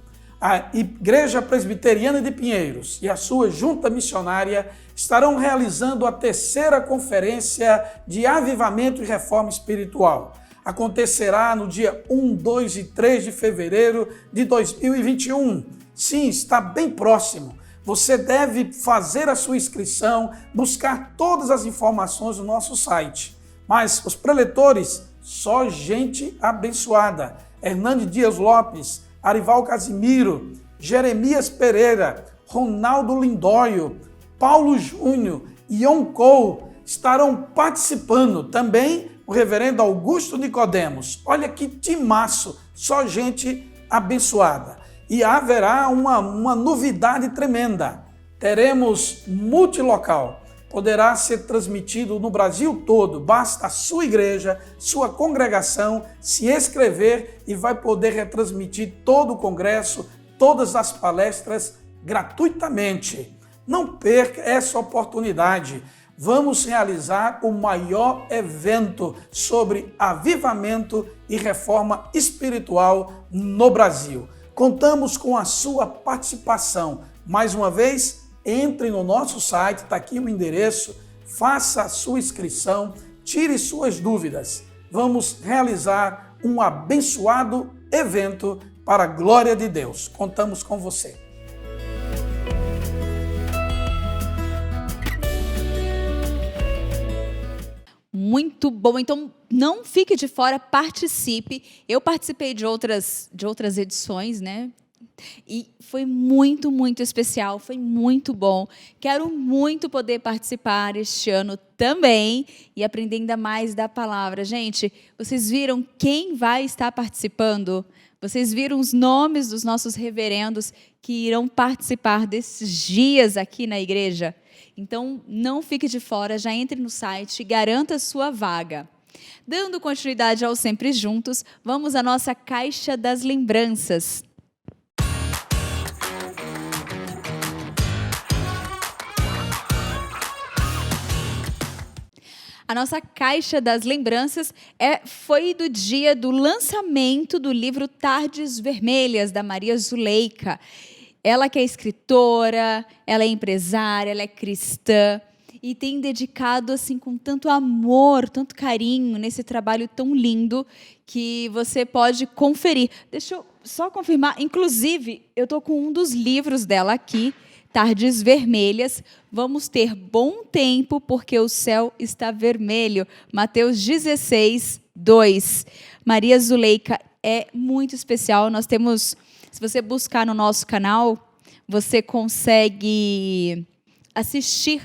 A Igreja Presbiteriana de Pinheiros e a sua junta missionária estarão realizando a terceira conferência de avivamento e reforma espiritual. acontecerá no dia 1, 2 e 3 de fevereiro de 2021. Sim, está bem próximo. Você deve fazer a sua inscrição, buscar todas as informações no nosso site. Mas os preletores, só gente abençoada. Hernande Dias Lopes, Arival Casimiro, Jeremias Pereira, Ronaldo Lindóio, Paulo Júnior e Cole estarão participando. Também o reverendo Augusto Nicodemos. Olha que timaço, só gente abençoada. E haverá uma novidade tremenda. Teremos multilocal. Poderá ser transmitido no Brasil todo. Basta a sua igreja, sua congregação se inscrever e vai poder retransmitir todo o congresso, todas as palestras gratuitamente. Não perca essa oportunidade. Vamos realizar o maior evento sobre avivamento e reforma espiritual no Brasil. Contamos com a sua participação. Mais uma vez, entre no nosso site, está aqui o endereço, faça a sua inscrição, tire suas dúvidas. Vamos realizar um abençoado evento para a glória de Deus. Contamos com você. Muito bom, então não fique de fora, participe. Eu participei de outras edições, né? E foi muito, muito especial, foi muito bom. Quero muito poder participar este ano também e aprender ainda mais da palavra. Gente, vocês viram quem vai estar participando? Vocês viram os nomes dos nossos reverendos que irão participar desses dias aqui na igreja? Então, não fique de fora, já entre no site e garanta a sua vaga. Dando continuidade ao Sempre Juntos, vamos à nossa Caixa das Lembranças. A nossa Caixa das Lembranças foi do dia do lançamento do livro Tardes Vermelhas, da Maria Zuleika. Ela que é escritora, ela é empresária, ela é cristã e tem dedicado assim com tanto amor, tanto carinho nesse trabalho tão lindo que você pode conferir. Deixa eu só confirmar, inclusive, eu estou com um dos livros dela aqui, Tardes Vermelhas. Vamos ter bom tempo porque o céu está vermelho. Mateus 16, 2. Maria Zuleika é muito especial. Nós temos... Se você buscar no nosso canal, você consegue assistir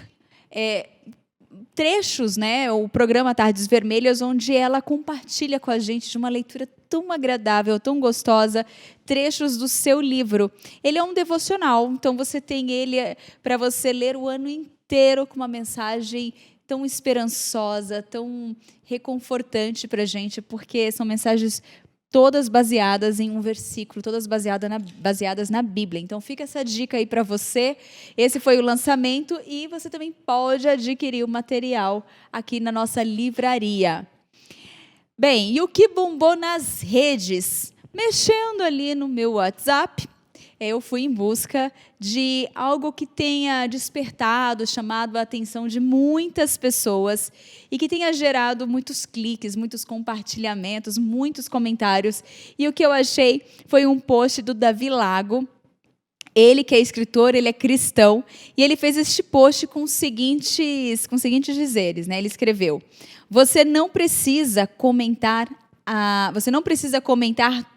trechos, né? O programa Tardes Vermelhas, onde ela compartilha com a gente de uma leitura tão agradável, tão gostosa, trechos do seu livro. Ele é um devocional, então você tem ele para você ler o ano inteiro com uma mensagem tão esperançosa, tão reconfortante para a gente, porque são mensagens todas baseadas em um versículo, todas baseadas na Bíblia. Então, fica essa dica aí para você. Esse foi o lançamento e você também pode adquirir o material aqui na nossa livraria. Bem, e o que bombou nas redes? Mexendo ali no meu WhatsApp, eu fui em busca de algo que tenha despertado, chamado a atenção de muitas pessoas e que tenha gerado muitos cliques, muitos compartilhamentos, muitos comentários. E o que eu achei foi um post do Davi Lago. Ele que é escritor, ele é cristão, e ele fez este post com os seguintes dizeres, né? Ele escreveu: você não precisa comentar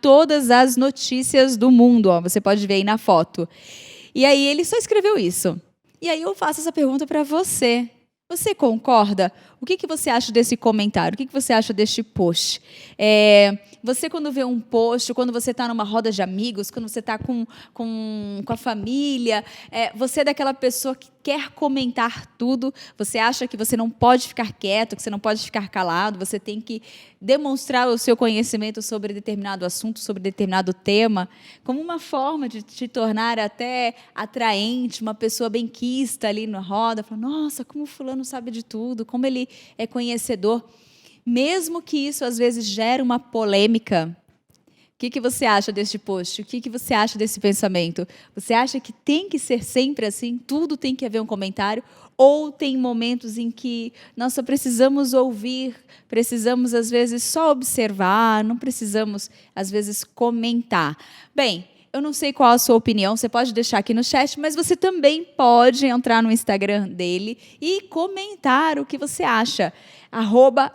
todas as notícias do mundo. Ó, você pode ver aí na foto. E aí ele só escreveu isso. E aí eu faço essa pergunta para você. Você concorda? O que você acha desse comentário? O que você acha deste post? Você, quando vê um post, quando você está numa roda de amigos, quando você está com a família, você é daquela pessoa que quer comentar tudo, você acha que você não pode ficar quieto, que você não pode ficar calado, você tem que demonstrar o seu conhecimento sobre determinado assunto, sobre determinado tema, como uma forma de te tornar até atraente, uma pessoa benquista ali na roda, falando, nossa, como fulano sabe de tudo, como ele é conhecedor. Mesmo que isso às vezes gere uma polêmica, o que você acha deste post? O que você acha desse pensamento? Você acha que tem que ser sempre assim? Tudo tem que haver um comentário? ou tem momentos em que nós só precisamos ouvir, precisamos, às vezes, só observar, não precisamos, às vezes, comentar. Bem, eu não sei qual a sua opinião, você pode deixar aqui no chat, mas você também pode entrar no Instagram dele e comentar o que você acha.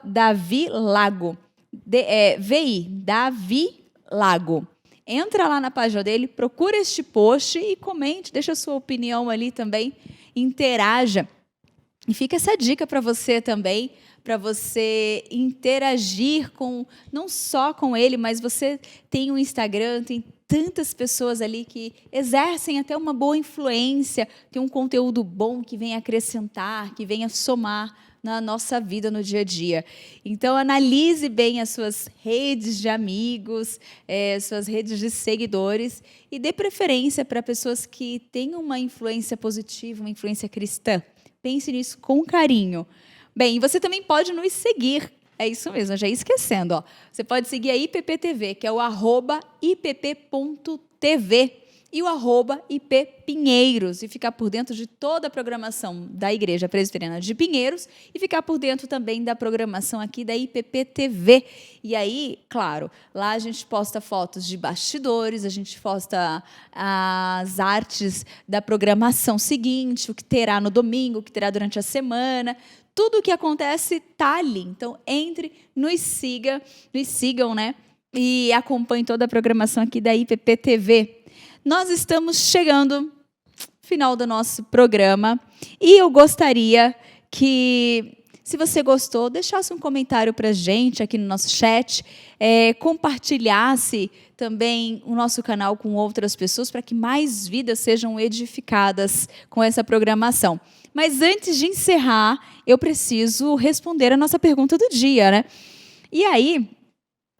@DaviLago. VI, Davi Lago. Entra lá na página dele, procura este post e comente, deixa a sua opinião ali também, interaja. E fica essa dica para você também, para você interagir não só com ele, mas você tem um Instagram, tem tantas pessoas ali que exercem até uma boa influência, tem um conteúdo bom que vem acrescentar, que venha somar na nossa vida, no dia a dia. Então, analise bem as suas redes de amigos, suas redes de seguidores e dê preferência para pessoas que têm uma influência positiva, uma influência cristã. Pense nisso com carinho. Bem, você também pode nos seguir. É isso mesmo, eu já ia esquecendo. Ó. Você pode seguir a IPPTV, que é o @ipp.tv e o @ippinheiros, e ficar por dentro de toda a programação da Igreja Presbiteriana de Pinheiros e ficar por dentro também da programação aqui da IPPTV. E aí, claro, lá a gente posta fotos de bastidores, a gente posta as artes da programação seguinte, o que terá no domingo, o que terá durante a semana. Tudo o que acontece está ali. Então, entre, nos sigam, né? E acompanhem toda a programação aqui da IPPTV. Nós estamos chegando ao final do nosso programa e eu gostaria que, se você gostou, deixasse um comentário para a gente aqui no nosso chat, compartilhasse também o nosso canal com outras pessoas para que mais vidas sejam edificadas com essa programação. Mas antes de encerrar, eu preciso responder a nossa pergunta do dia, né? E aí,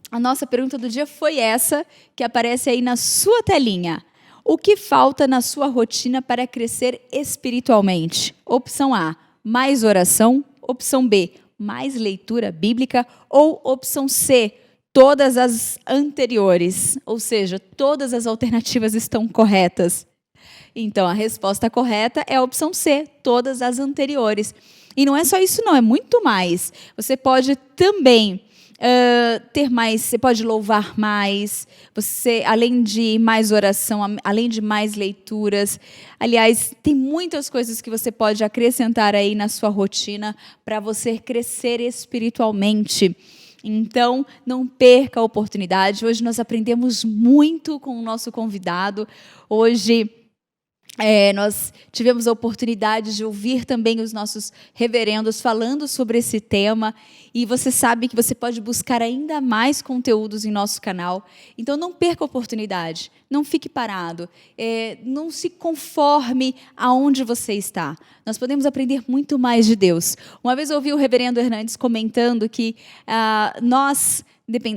a nossa pergunta do dia foi essa, que aparece aí na sua telinha. O que falta na sua rotina para crescer espiritualmente? Opção A, mais oração. Opção B, mais leitura bíblica. Ou opção C, todas as anteriores. Ou seja, todas as alternativas estão corretas. Então, a resposta correta é a opção C, todas as anteriores. E não é só isso, não, é muito mais. Você pode também ter mais, você pode louvar mais, você, além de mais oração, além de mais leituras. Aliás, tem muitas coisas que você pode acrescentar aí na sua rotina para você crescer espiritualmente. Então, não perca a oportunidade. Hoje nós aprendemos muito com o nosso convidado. Hoje nós tivemos a oportunidade de ouvir também os nossos reverendos falando sobre esse tema, e você sabe que você pode buscar ainda mais conteúdos em nosso canal. Então, não perca a oportunidade, não fique parado, não se conforme aonde você está. Nós podemos aprender muito mais de Deus. Uma vez eu ouvi o reverendo Hernandes comentando que nós,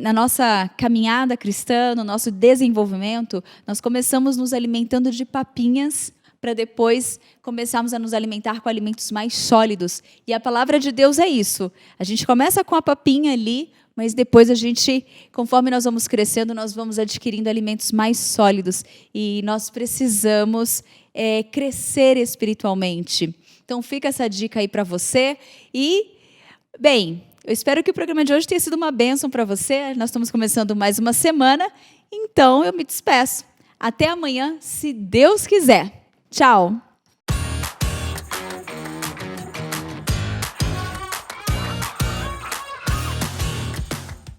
na nossa caminhada cristã, no nosso desenvolvimento, nós começamos nos alimentando de papinhas para depois começarmos a nos alimentar com alimentos mais sólidos. E a palavra de Deus é isso. A gente começa com a papinha ali, mas depois a gente, conforme nós vamos crescendo, nós vamos adquirindo alimentos mais sólidos. E nós precisamos crescer espiritualmente. Então, fica essa dica aí para você. E, bem, eu espero que o programa de hoje tenha sido uma bênção para você. Nós estamos começando mais uma semana, então eu me despeço. Até amanhã, se Deus quiser. Tchau!